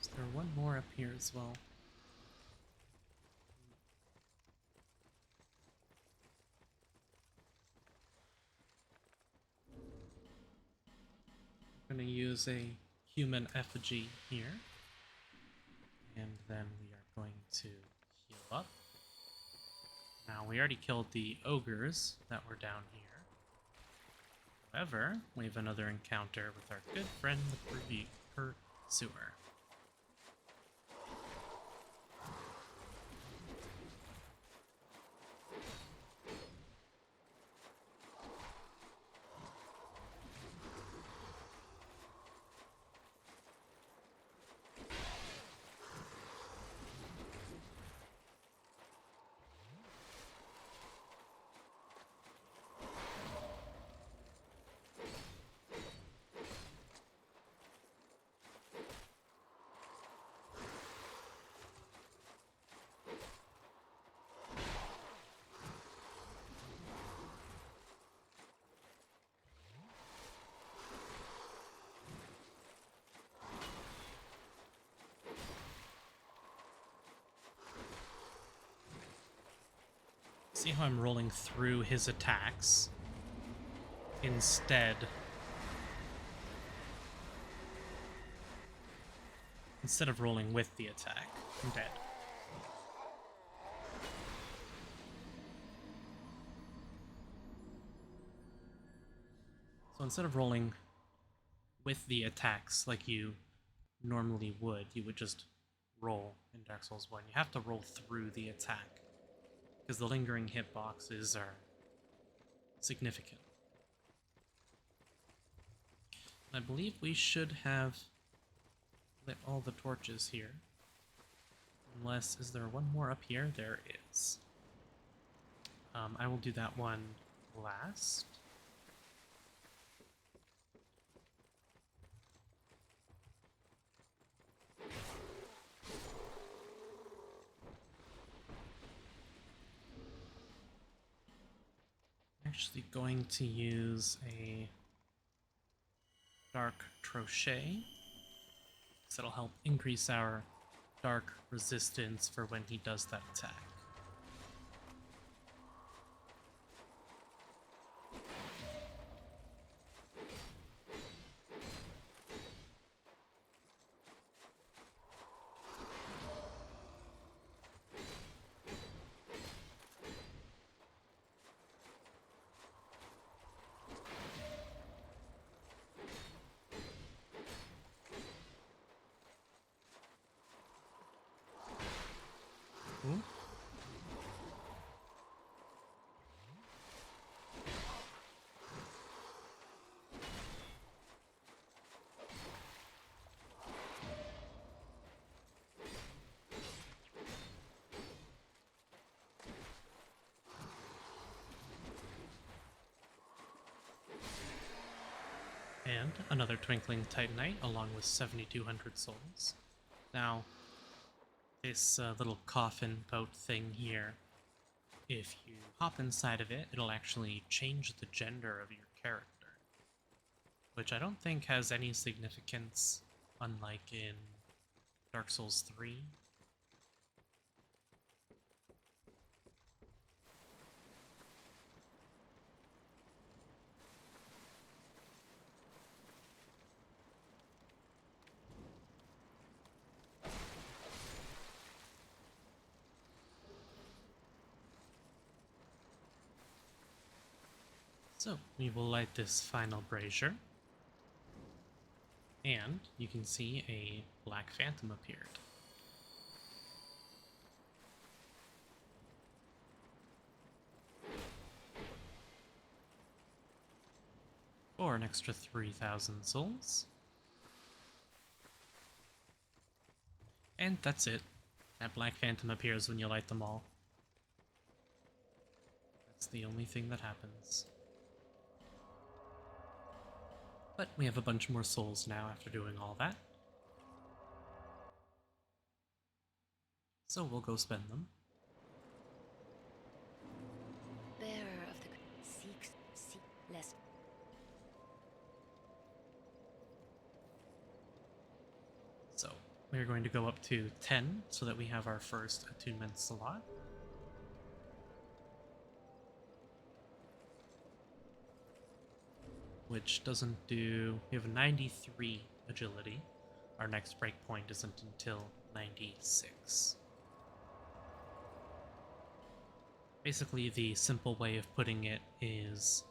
Is there one more up here as well? I'm gonna use a human effigy here. And then we are going to heal up. Now, we already killed the ogres that were down here. However, we have another encounter with our good friend, the Pursuer. See how I'm rolling through his attacks instead of rolling with the attack. I'm dead. So instead of rolling with the attacks like you normally would, you would just roll in Dark Souls 1. You have to roll through the attack, because the lingering hitboxes are significant. I believe we should have lit all the torches here. Unless, is there one more up here? There is. I will do that one last. Actually going to use a dark crochet, so that'll help increase our dark resistance for when he does that attack. And another Twinkling Titanite, along with 7,200 souls. Now, this little coffin boat thing here, if you hop inside of it, it'll actually change the gender of your character, which I don't think has any significance, unlike in Dark Souls 3. So, we will light this final brazier, and you can see a black phantom appeared. For an extra 3,000 souls. And that's it. That black phantom appears when you light them all. That's the only thing that happens. But we have a bunch more souls now after doing all that. So we'll go spend them. Bearer of the seeks less. So we're going to go up to 10 so that we have our first attunement slot. Which doesn't do... we have 93 agility. Our next breakpoint isn't until 96. Basically, the simple way of putting it is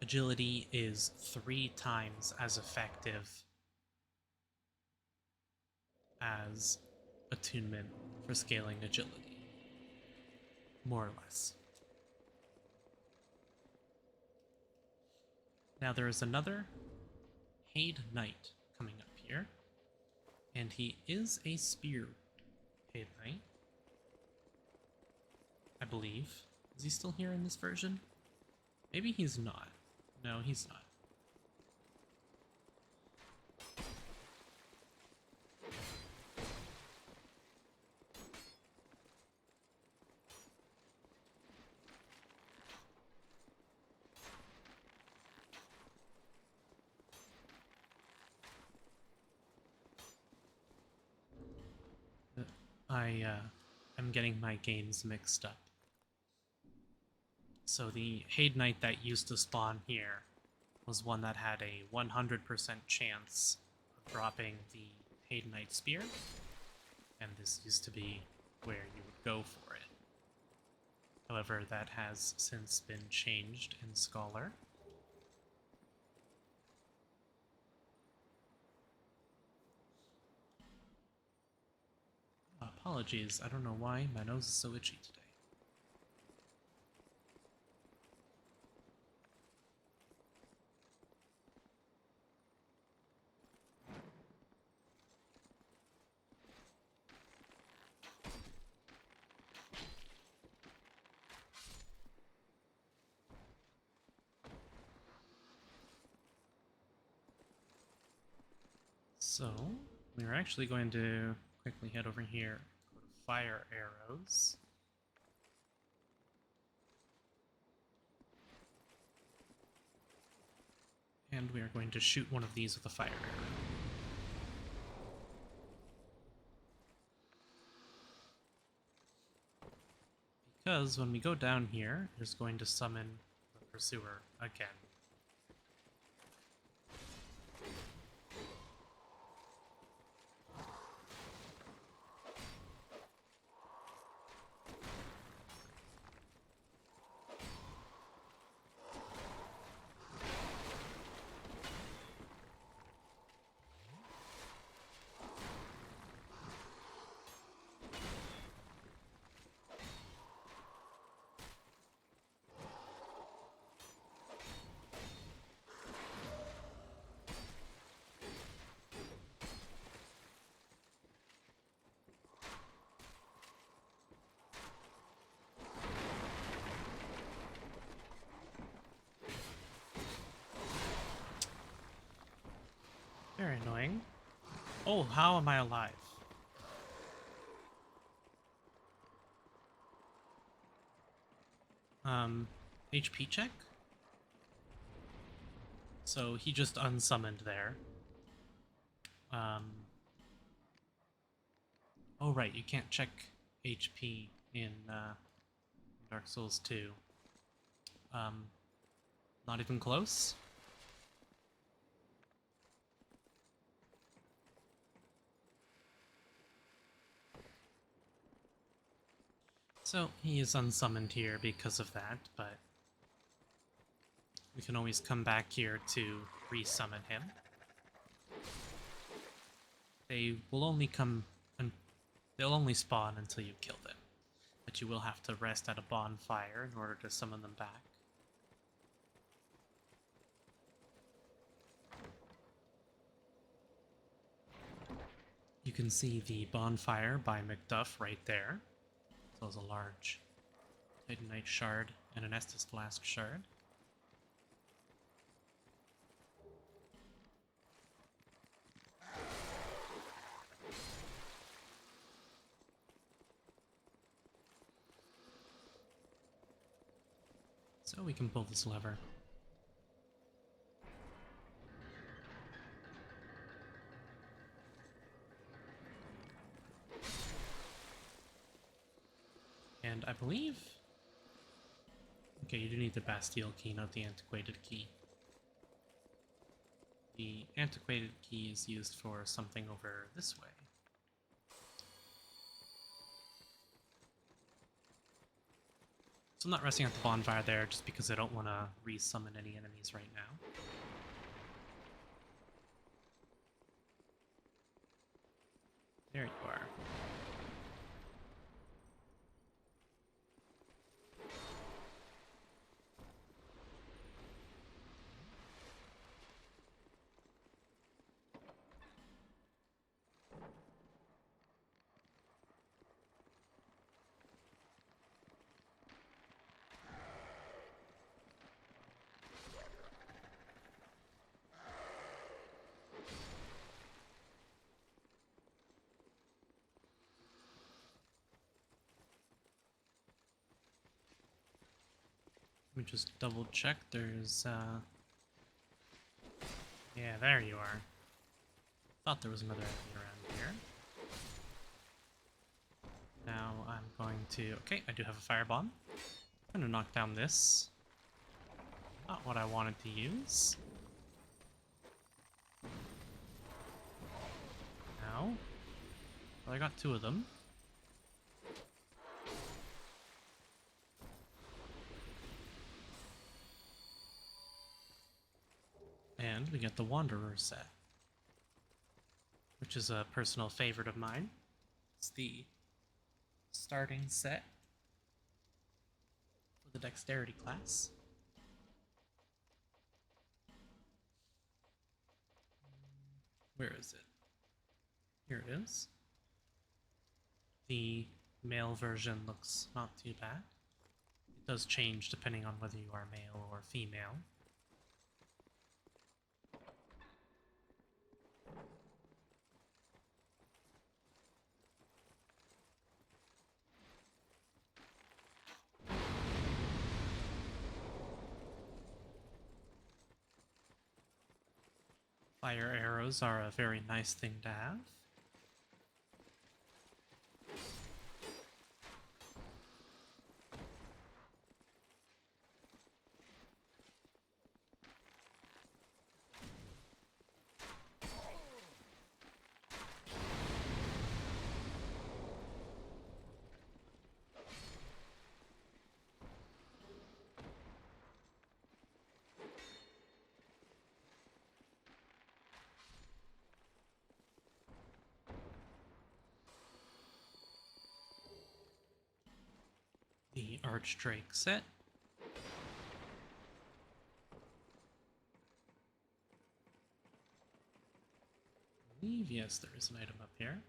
agility is 3 times as effective as attunement for scaling agility. More or less. Now there is another Paid Knight coming up here, and he is a spear Paid Knight, I believe. Is he still here in this version? Maybe he's not. No, he's not. I'm getting my games mixed up. So the Haid Knight that used to spawn here was one that had a 100% chance of dropping the Haid Knight spear, and this used to be where you would go for it. However, that has since been changed in Scholar. Apologies, I don't know why my nose is so itchy today. So, we're actually going to quickly head over here, go to fire arrows. And we are going to shoot one of these with a fire arrow. Because when we go down here, it's going to summon the Pursuer again. Very annoying. Oh, how am I alive? HP check? So he just unsummoned there. Oh right, you can't check HP in Dark Souls 2. Not even close? So he is unsummoned here because of that, but we can always come back here to resummon him. They will only they'll only spawn until you kill them, but you will have to rest at a bonfire in order to summon them back. You can see the bonfire by Macduff right there. So there's a large Titanite Shard and an Estus Flask Shard. So we can pull this lever. And I believe... Okay, you do need the Bastille Key, not the Antiquated Key. The Antiquated Key is used for something over this way. So I'm not resting at the bonfire there just because I don't want to re-summon any enemies right now. There you are. Let me just double check. There's, yeah, there you are. Thought there was another enemy around here. Now I'm going to... Okay, I do have a firebomb. I'm going to knock down this. Not what I wanted to use. Now. Well, I got two of them. And we get the Wanderer set, which is a personal favorite of mine. It's the starting set for the Dexterity class. Where is it? Here it is. The male version looks not too bad. It does change depending on whether you are male or female. Fire arrows are a very nice thing to have. The Archdrake set. I believe, yes, there is an item up here.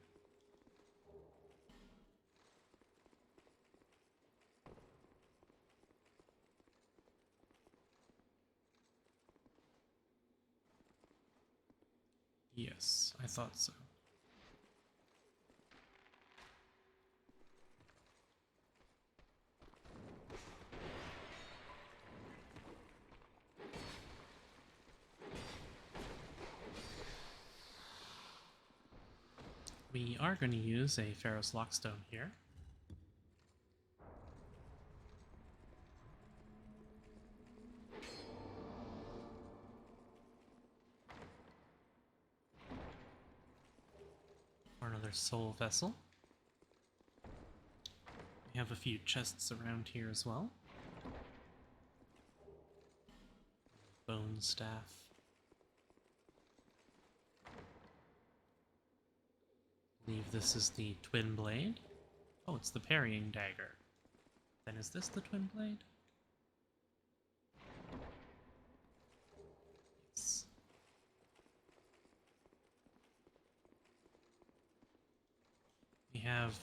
Yes. Yes, I thought so. We are going to use a Ferrous Lockstone here. For another soul vessel. We have a few chests around here as well. Bone staff. I believe this is the twin blade. Oh, it's the parrying dagger. Then is this the twin blade? Yes. We have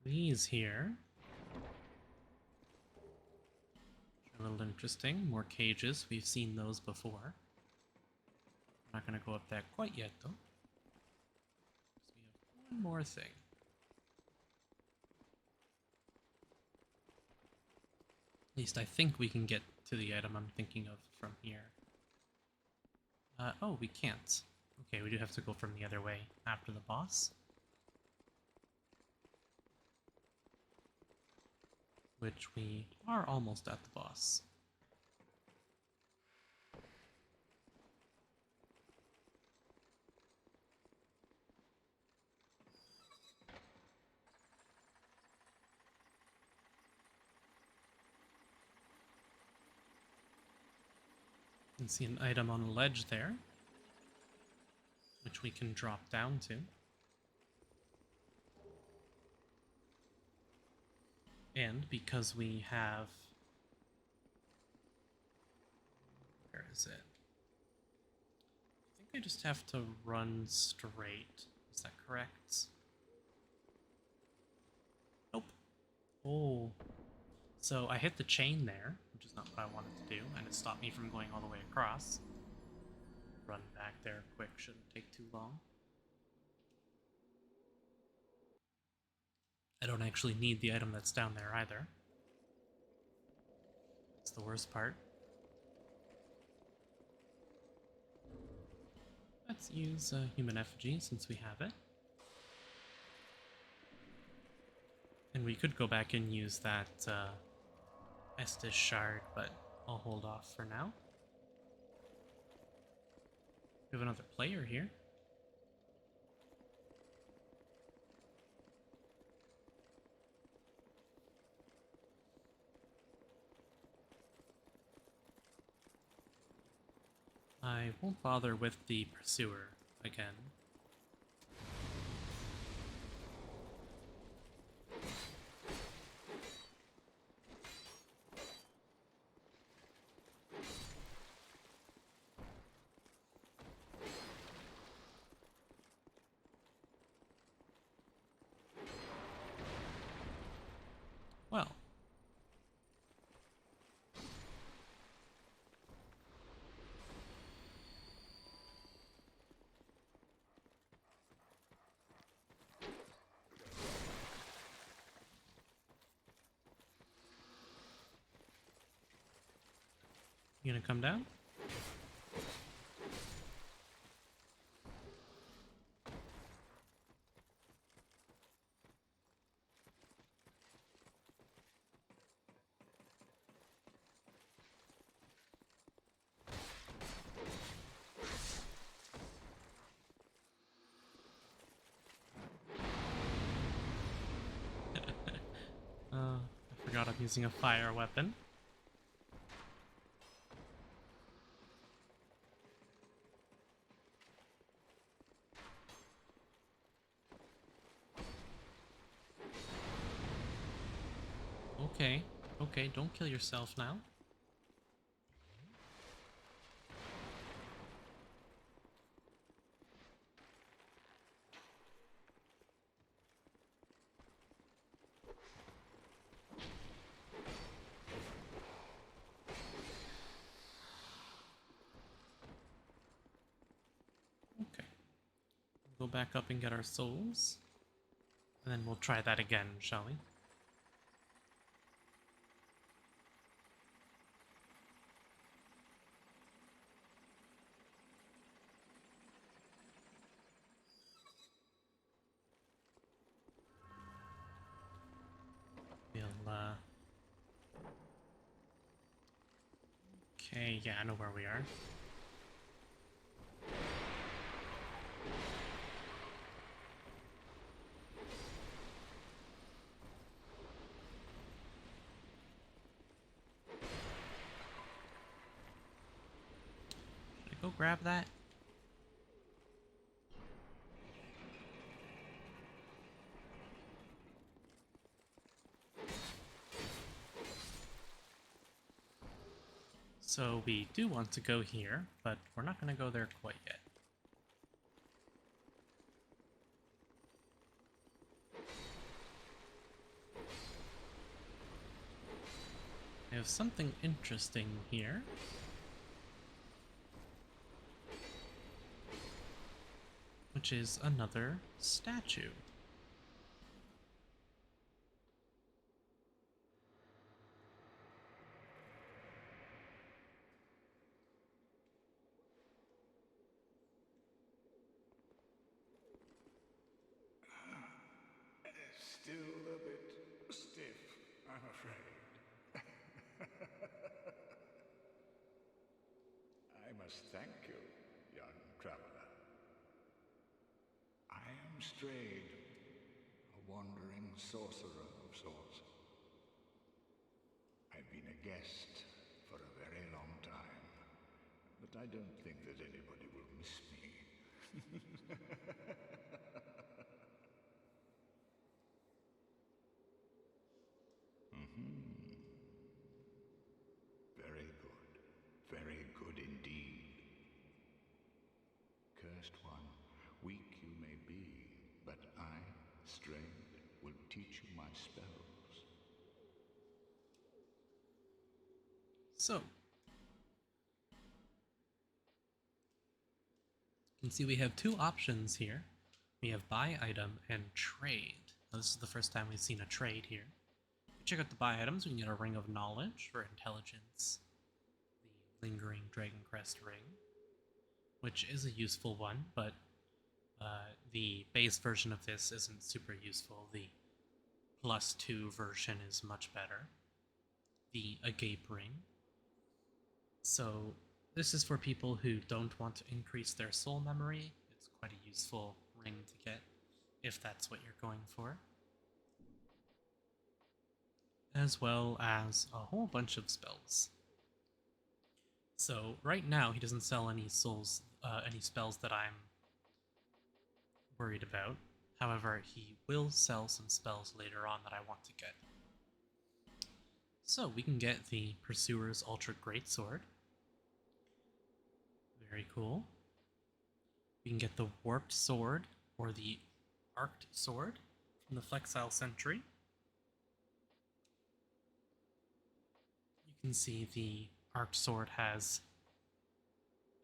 these here. A little interesting. More cages. We've seen those before. I'm not going to go up that quite yet, though. So we have one more thing. At least I think we can get to the item I'm thinking of from here. Oh, we can't. Okay, we do have to go from the other way after the boss. Which we are almost at the boss. You can see an item on a ledge there, which we can drop down to. And because we have... Where is it? I think I just have to run straight. Is that correct? Nope. Oh. So I hit the chain there, which is not what I wanted to do, and it stopped me from going all the way across. Run back there quick, shouldn't take too long. I don't actually need the item that's down there either. That's the worst part. Let's use human effigy since we have it. And we could go back and use that Bastille Shard, but I'll hold off for now. We have another player here. I won't bother with the pursuer again. Well. You gonna come down? I forgot I'm using a fire weapon. Okay, okay, don't kill yourself now. Okay. go back up and get our souls. And then we'll try that again, shall we? Okay, yeah, I know where we are. Should I go grab that? So we do want to go here, but we're not going to go there quite yet. I have something interesting here. Which is another statue. Still a bit stiff, I'm afraid. I must thank you, young traveler. I am Strayed, a wandering sorcerer of sorts. I've been a guest for a very long time, but I don't think that anybody will miss me. Very good indeed. Cursed one, weak you may be, but I, Strayed, will teach you my spells. So, you can see we have two options here. We have buy item and trade. Now, this is the first time we've seen a trade here. Check out the buy items. We can get a Ring of Knowledge for intelligence, the Lingering Dragon Crest Ring, which is a useful one, but the base version of this isn't super useful. The +2 version is much better. The Agape Ring. So this is for people who don't want to increase their soul memory. It's quite a useful ring to get, if that's what you're going for. As well as a whole bunch of spells. So right now he doesn't sell any souls, any spells that I'm worried about. However, he will sell some spells later on that I want to get. So we can get the Pursuer's Ultra Greatsword. Very cool. We can get the Warped Sword, or the Arced Sword, from the Flexile Sentry. You can see the Arced Sword has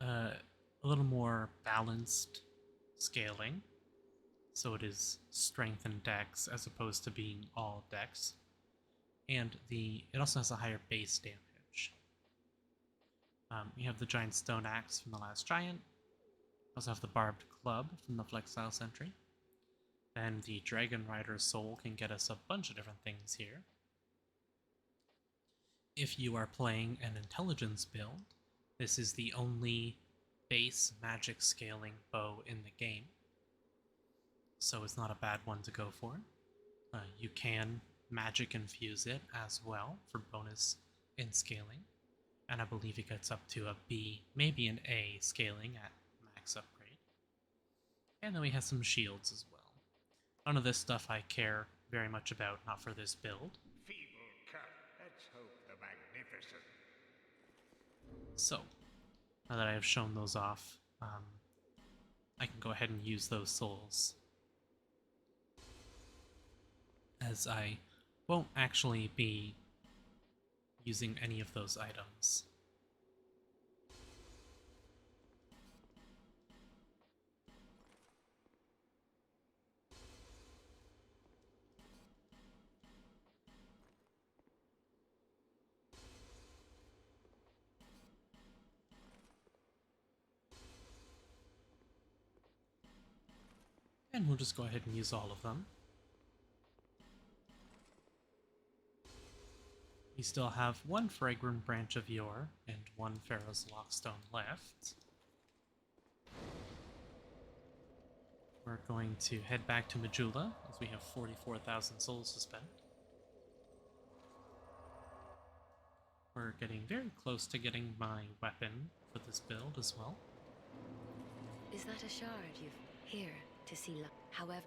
a little more balanced scaling, so it is strength and dex as opposed to being all dex, and it also has a higher base damage. We have the Giant Stone Axe from the Last Giant. We also have the Barbed Club from the Flexile Sentry. Then the Dragon Rider's Soul can get us a bunch of different things here. If you are playing an intelligence build, this is the only base magic scaling bow in the game, so it's not a bad one to go for. You can magic infuse it as well for bonus in scaling, and I believe it gets up to a B, maybe an A scaling at max upgrade. And then we have some shields as well. None of this stuff I care very much about, not for this build. Feeble cup, let's hope the magnificent. So, now that I have shown those off, I can go ahead and use those souls, as I won't actually be using any of those items. And we'll just go ahead and use all of them. We still have one Fragrant Branch of Yore and one Ferrous Lockstone left. We're going to head back to Majula, as we have 44,000 souls to spend. We're getting very close to getting my weapon for this build as well. Is that a shard you've here to see luck? However,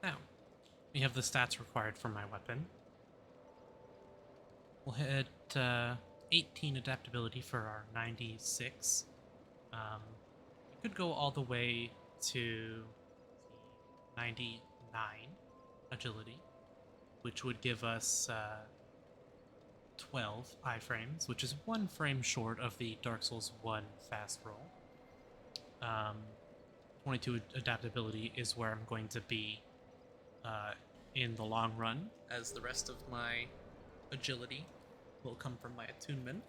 now, we have the stats required for my weapon. We'll hit 18 adaptability for our 96. We could go all the way to 99 agility, which would give us 12 iframes, which is 1 frame short of the Dark Souls 1 fast roll. 22 adaptability is where I'm going to be in the long run, as the rest of my agility will come from my attunement,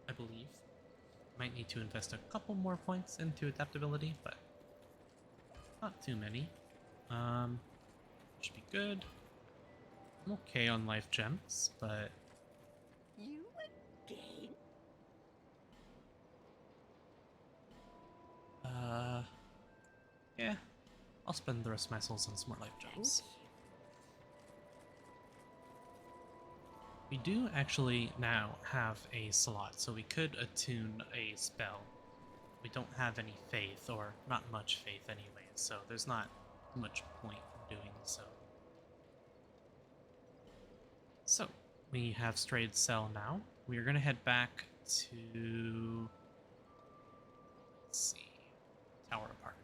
I believe. Might need to invest a couple more points into adaptability, but not too many. Should be good. I'm okay on life gems, but You again? yeah, I'll spend the rest of my souls on some more life gems. We do actually now have a slot, so we could attune a spell. We don't have any faith, or not much faith anyway, so there's not much point in doing so. So, we have Strayed Cell now. We are going to head back to... let's see... Tower Apart.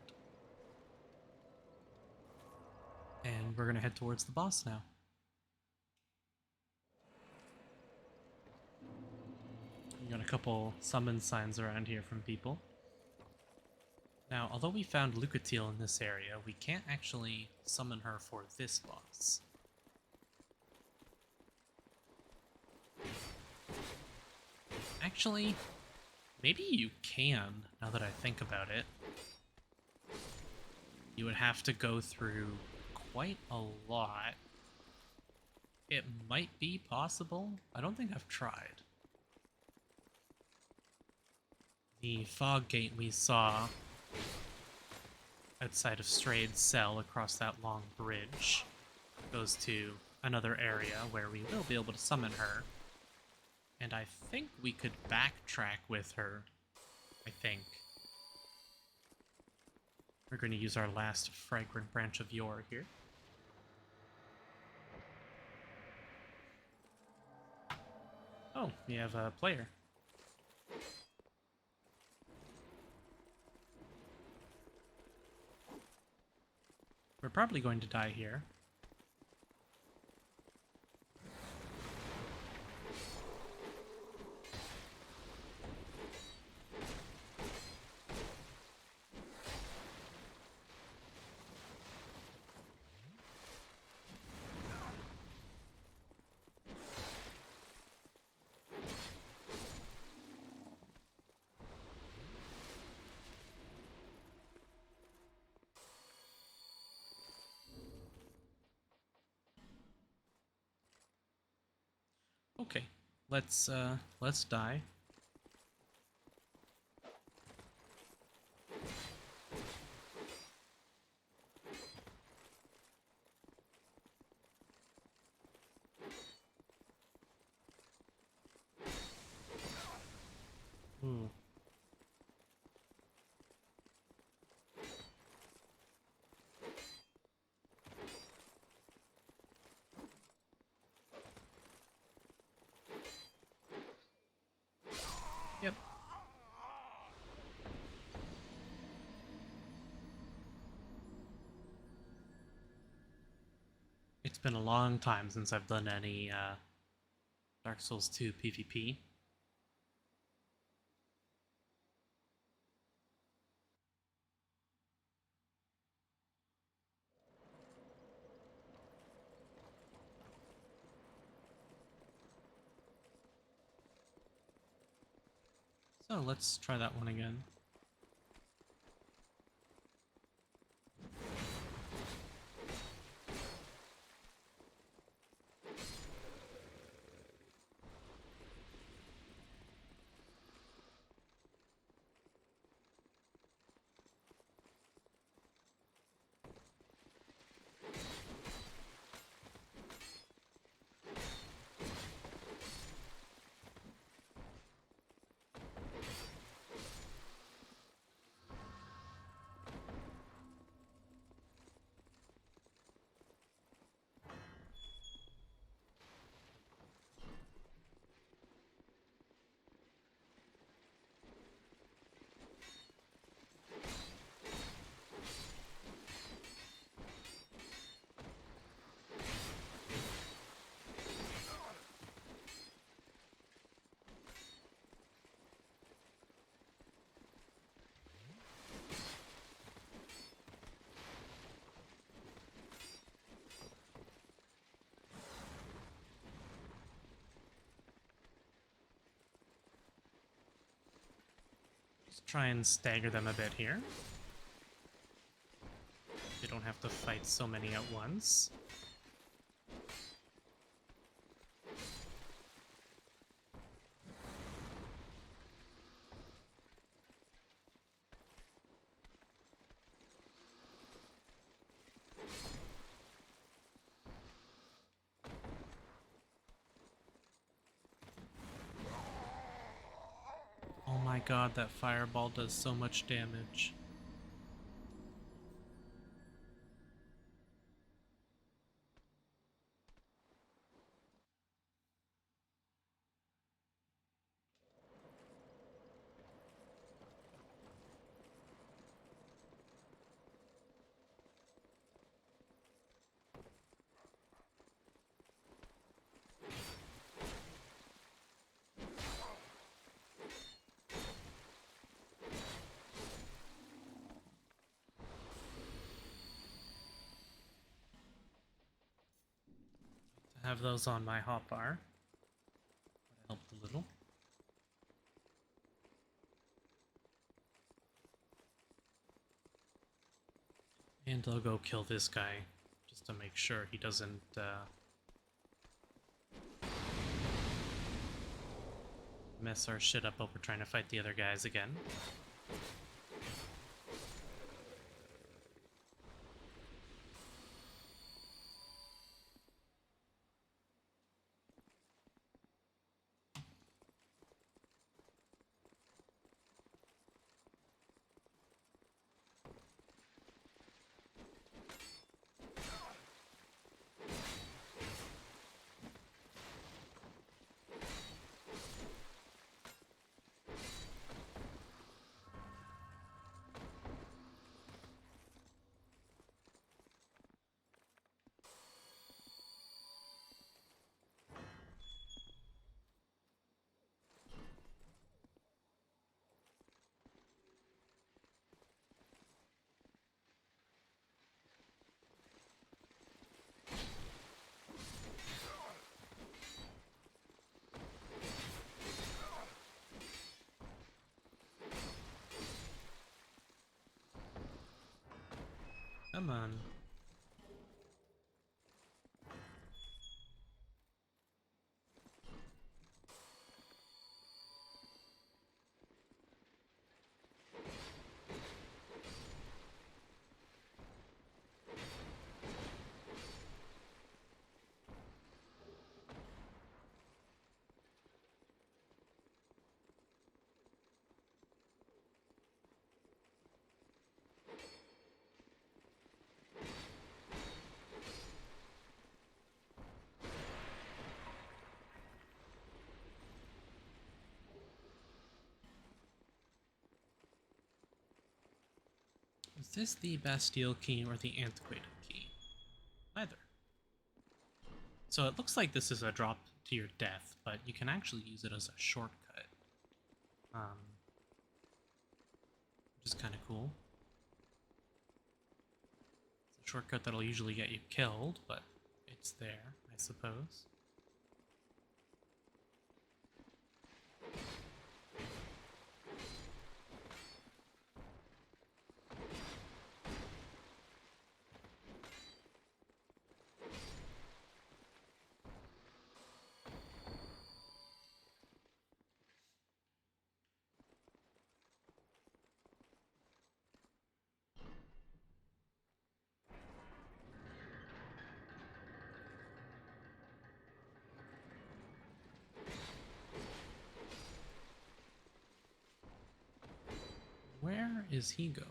And we're going to head towards the boss now. We got a couple summon signs around here from people. Now, although we found Lucatiel in this area, we can't actually summon her for this boss. Actually, maybe you can, now that I think about it. You would have to go through quite a lot. It might be possible. I don't think I've tried. The fog gate we saw outside of Strayed Cell across that long bridge goes to another area where we will be able to summon her. And I think we could backtrack with her. I think. We're going to use our last Fragrant Branch of Yore here. Oh, we have a player. We're probably going to die here. Okay, let's die. Ooh. Yep. It's been a long time since I've done any Dark Souls 2 PvP. So let's try that one again. Just try and stagger them a bit here. You don't have to fight so many at once. Oh my god, that fireball does so much damage. Have those on my hotbar. That helped a little. And I'll go kill this guy, just to make sure he doesn't, mess our shit up while we're trying to fight the other guys again. Come on. Is this the Bastille Key or the Antiquated Key? Neither. So it looks like this is a drop to your death, but you can actually use it as a shortcut. Which is kind of cool. It's a shortcut that'll usually get you killed, but it's there, I suppose. is he going?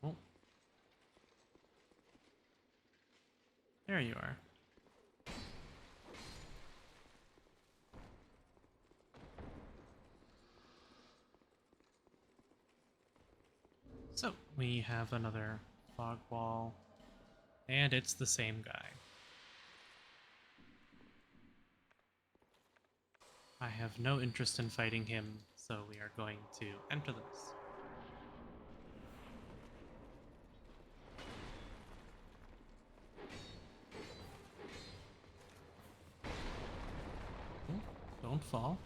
Oh. There you are. So, we have another fog wall, and it's the same guy. I have no interest in fighting him, so we are going to enter this. Oh, don't fall.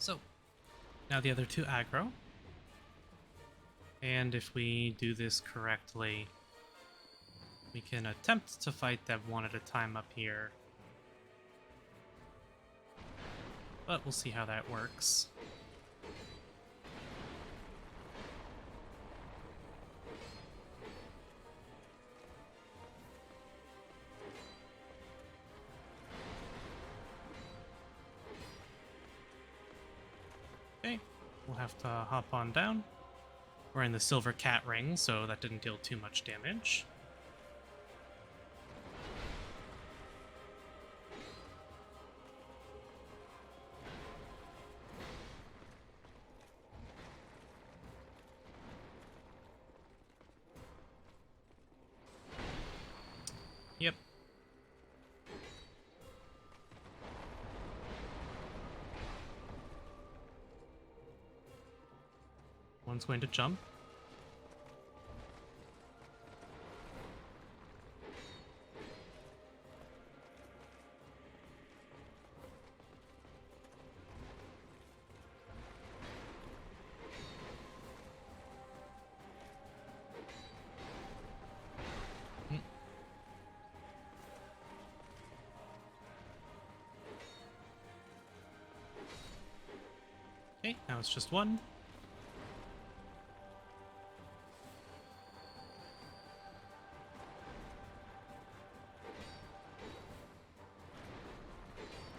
So, now the other two aggro. And if we do this correctly, we can attempt to fight them one at a time up here. But we'll see how that works. Okay, we'll have to hop on down. We're in the silver cat ring, so that didn't deal too much damage. Yep. One's going to jump. Okay, now it's just one.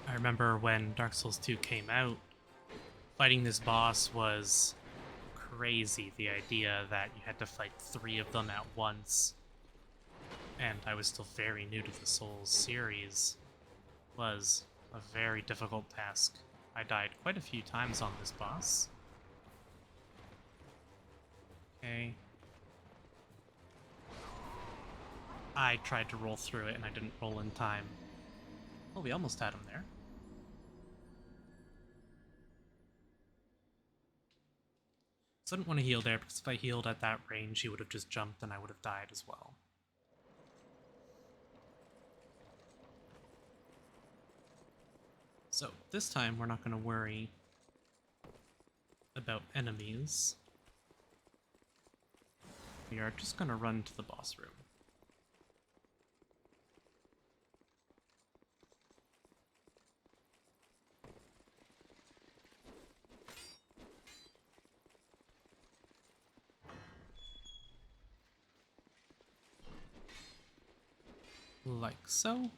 I remember when Dark Souls 2 came out, fighting this boss was crazy. The idea that you had to fight 3 of them at once, and I was still very new to the Souls series, was a very difficult task. I died quite a few times on this boss. Okay. I tried to roll through it and I didn't roll in time. Oh, we almost had him there. So I didn't want to heal there because if I healed at that range, he would have just jumped and I would have died as well. So this time we're not going to worry about enemies. We are just going to run to the boss room. Like so.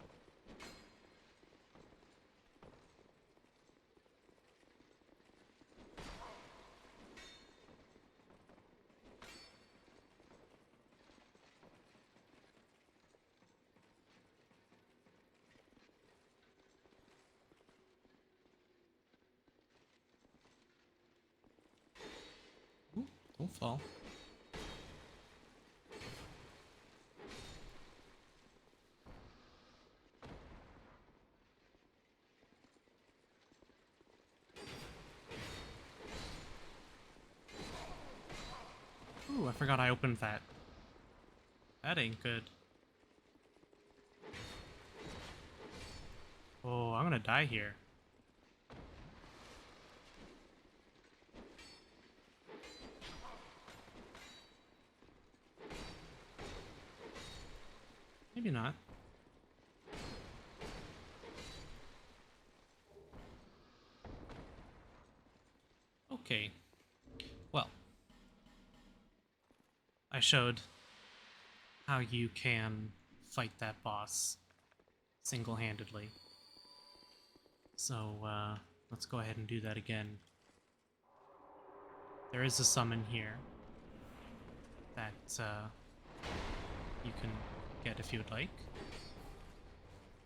Ooh, don't fall. Ooh, I forgot I opened that. That ain't good. Oh, I'm gonna die here. Maybe not. Okay. Well, I showed how you can fight that boss single-handedly. So, let's go ahead and do that again. There is a summon here that you can get if you would like.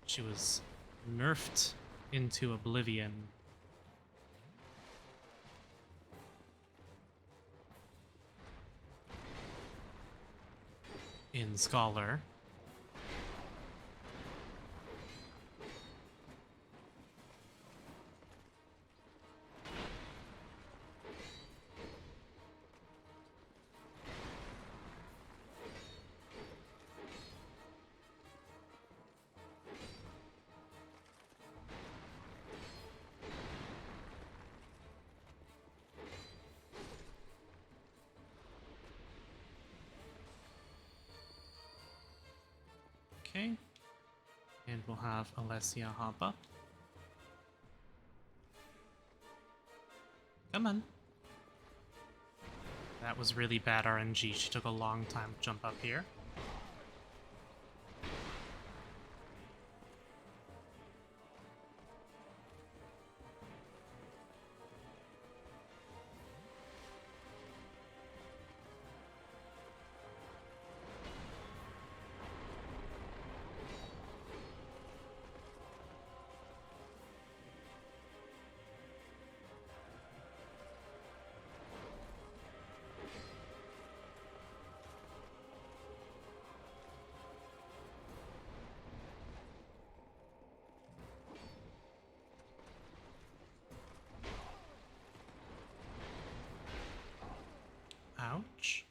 She was nerfed into oblivion in Scholar. Okay, and we'll have Alessia hop up. Come on. That was really bad RNG. She took a long time to jump up here. Ouch.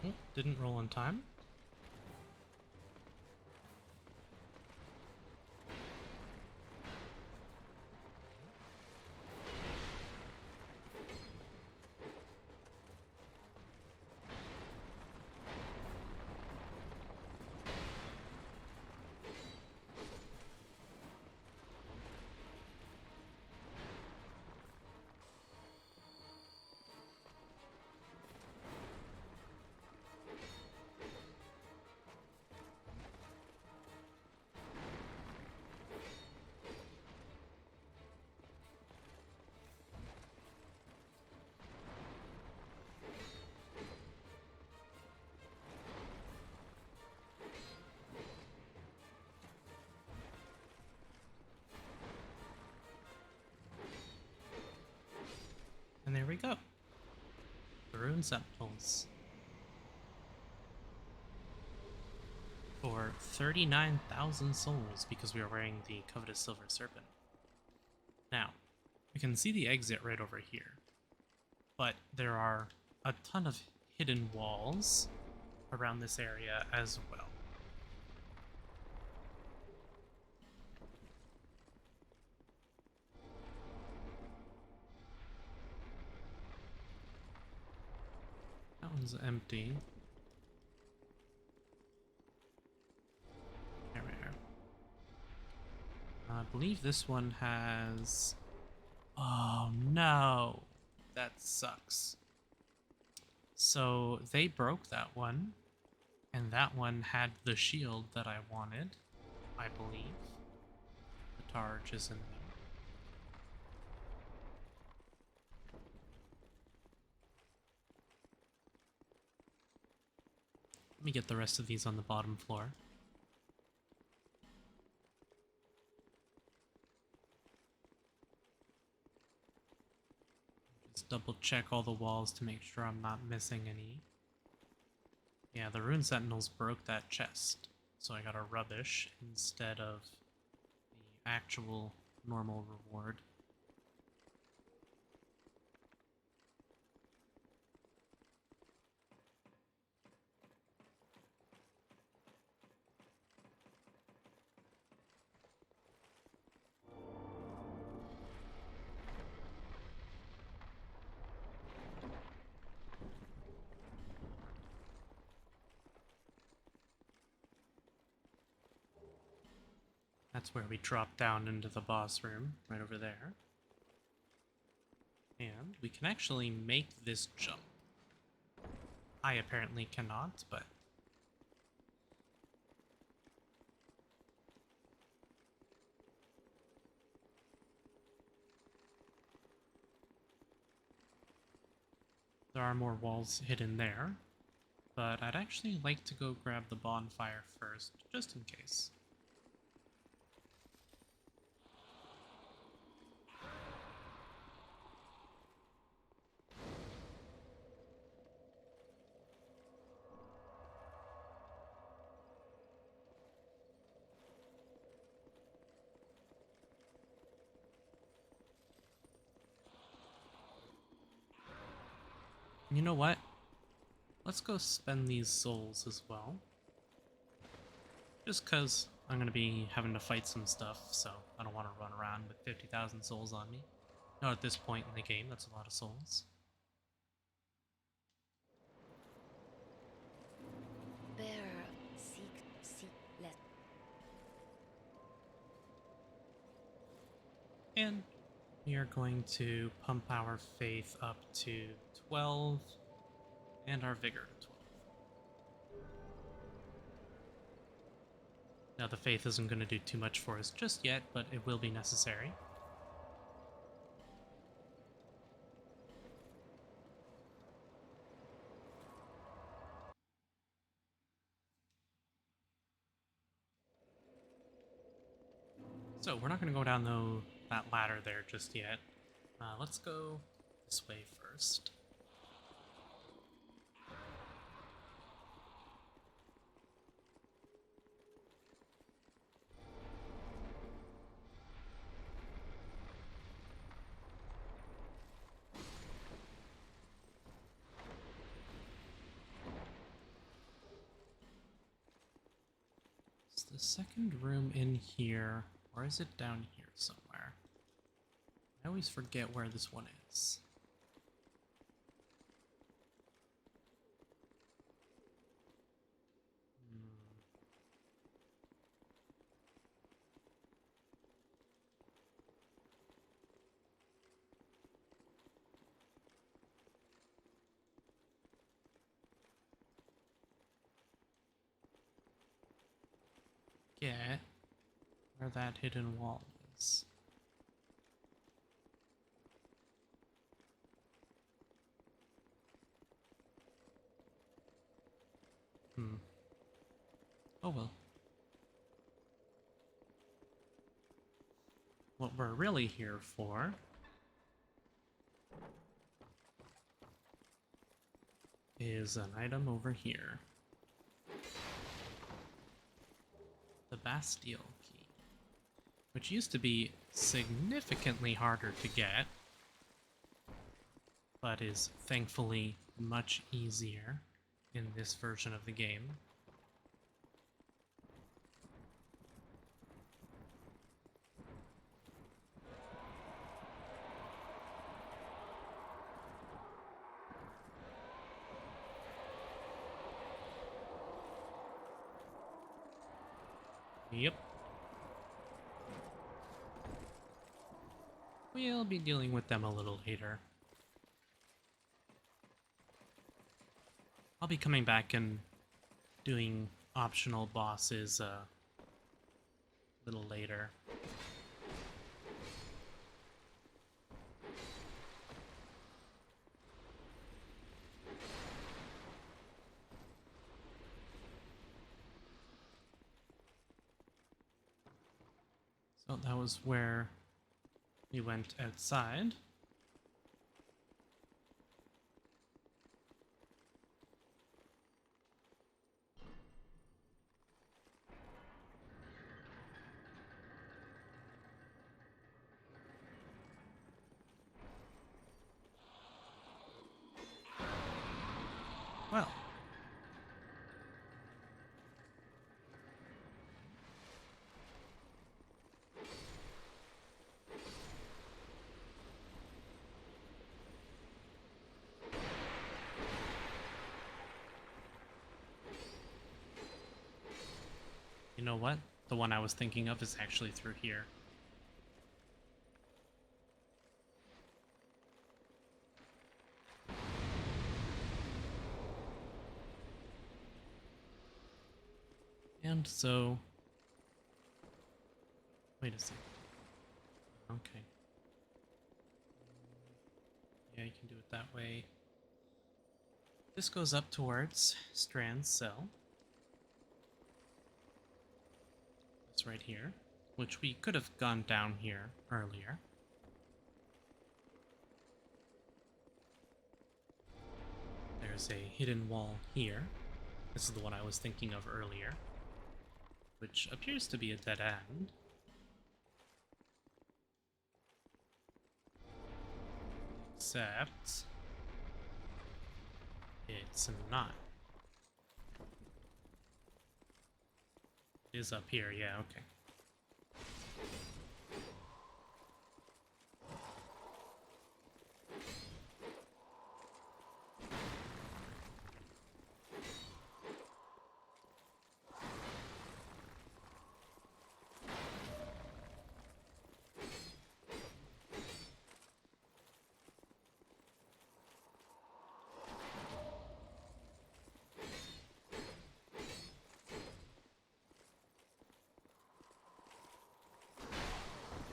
Oh, didn't roll on time. And there we go. The Rune Sentinels. For 39,000 souls because we are wearing the Covetous Silver Serpent. Now, we can see the exit right over here. But there are a ton of hidden walls around this area as well. That one's empty. There we are. believe this one has... Oh no! That sucks. So they broke that one, and that one had the shield that I wanted, I believe. The Targe is in there. Let me get the rest of these on the bottom floor. Just double check all the walls to make sure I'm not missing any. Yeah, the Rune Sentinels broke that chest, so I got a rubbish instead of the actual normal reward. That's where we drop down into the boss room, right over there. And we can actually make this jump. I apparently cannot, but... there are more walls hidden there, but I'd actually like to go grab the bonfire first, just in case. You know what? Let's go spend these souls as well. Just cause I'm gonna be having to fight some stuff, so I don't want to run around with 50,000 souls on me. Not at this point in the game, that's a lot of souls. Bearer, seek less. And we are going to pump our faith up to 12, and our vigor to 12. Now the faith isn't going to do too much for us just yet, but it will be necessary. So we're not going to go down that ladder there just yet. Let's go this way first. Is the second room in here, or is it down here somewhere? I always forget where this one is. Get where that hidden wall is. Oh well. What we're really here for is an item over here. The Bastille Key, which used to be significantly harder to get, but is thankfully much easier in this version of the game. Yep. We'll be dealing with them a little later. I'll be coming back and doing optional bosses a little later. So that was where we went outside. Well, you know what? The one I was thinking of is actually through here. And so... Wait a second. Okay. Yeah, you can do it that way. This goes up towards Strand's cell. It's right here, which we could have gone down here earlier. There's a hidden wall here. This is the one I was thinking of earlier, which appears to be a dead end. Except it's not. It is up here, yeah, okay.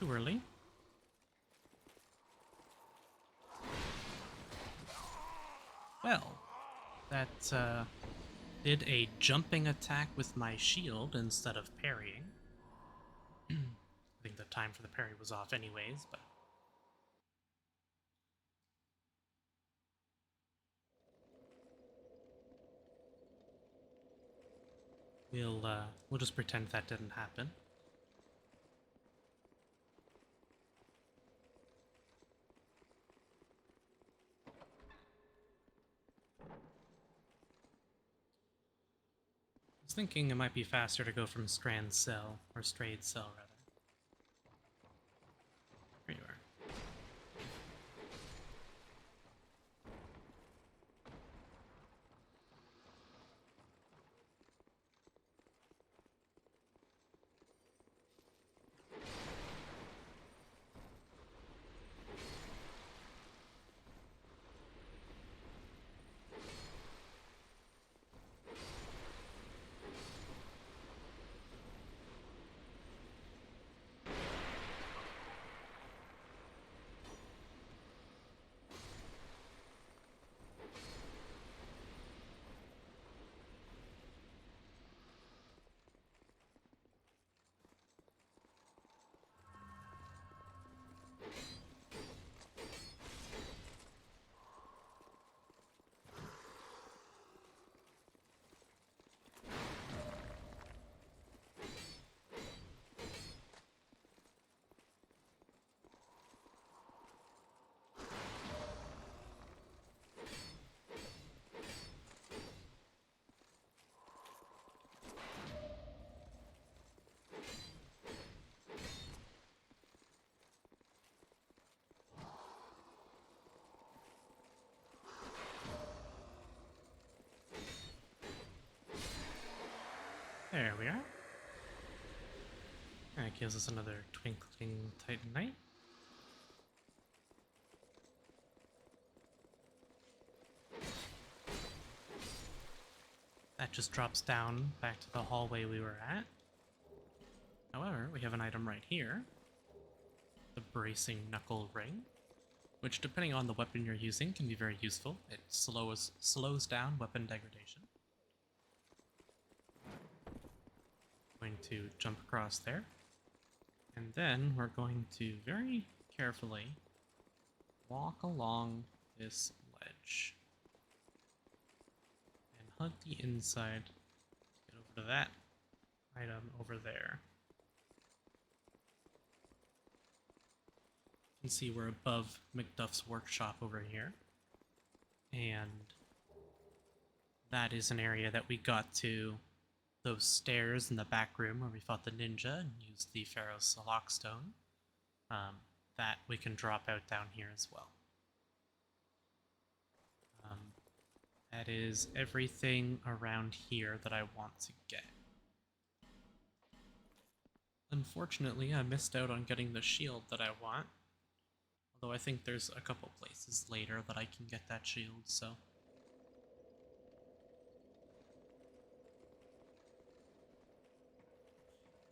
Too early. Well, that did a jumping attack with my shield instead of parrying. I think the time for the parry was off anyways, but... We'll just pretend that didn't happen. I was thinking it might be faster to go from Strand's cell, or Strayd's cell, rather. Here you are. There we are. That gives us another twinkling Titanite. That just drops down back to the hallway we were at. However, we have an item right here. The Bracing Knuckle Ring, which depending on the weapon you're using can be very useful. It slows down weapon degradation. Going to jump across there. And then we're going to very carefully walk along this ledge. And hunt the inside to get over to that item over there. You can see we're above Macduff's workshop over here. And that is an area that we got to those stairs in the back room where we fought the ninja and used the Ferrous Lockstone. That we can drop out down here as well. That is everything around here that I want to get. Unfortunately, I missed out on getting the shield that I want. Although I think there's a couple places later that I can get that shield, so...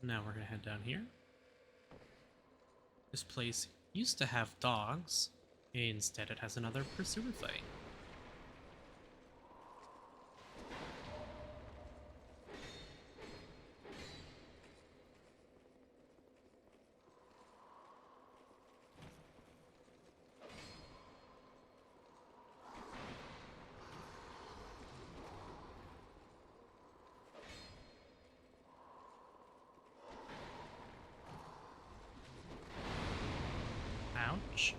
Now we're gonna head down here. This place used to have dogs. Instead it has another pursuer fight. Ouch.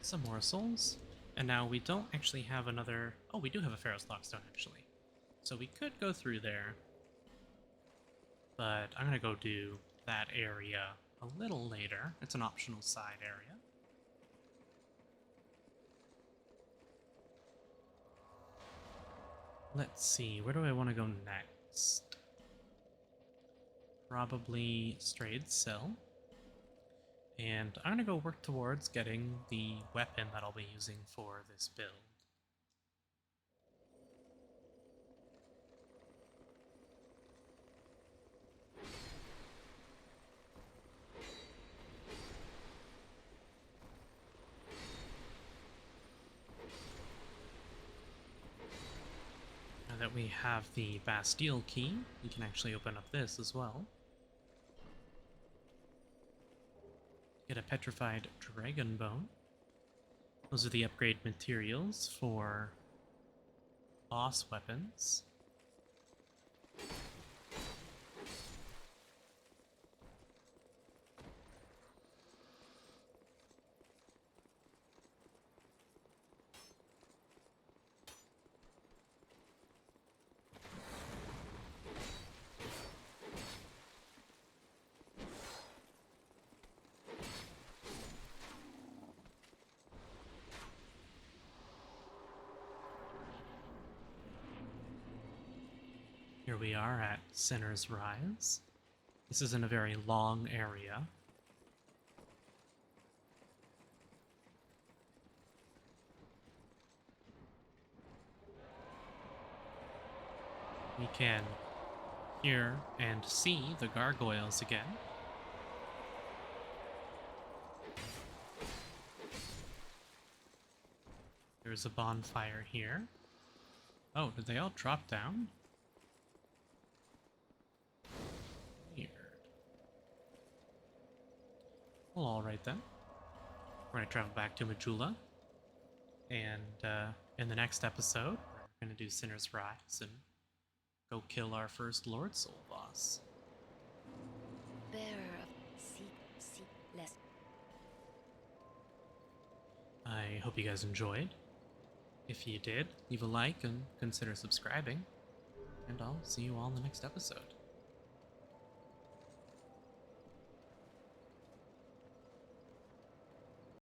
Some more souls. And now we don't actually have another... Oh, we do have a Ferrous Lockstone, actually. So we could go through there. But I'm going to go do that area a little later. It's an optional side area. Let's see, where do I want to go next? Probably Strayed Cell. And I'm gonna go work towards getting the weapon that I'll be using for this build. Now that we have the Bastille Key, we can actually open up this as well. Get a petrified dragon bone. Those are the upgrade materials for boss weapons. Here we are at Sinner's Rise. This isn't a very long area. We can hear and see the gargoyles again. There's a bonfire here. Oh, did they all drop down? Weird. Well, alright then. We're going to travel back to Majula. And in the next episode, we're going to do Sinner's Rise and go kill our first Lord Soul boss. Bearer of seek less. I hope you guys enjoyed. If you did, leave a like and consider subscribing. And I'll see you all in the next episode.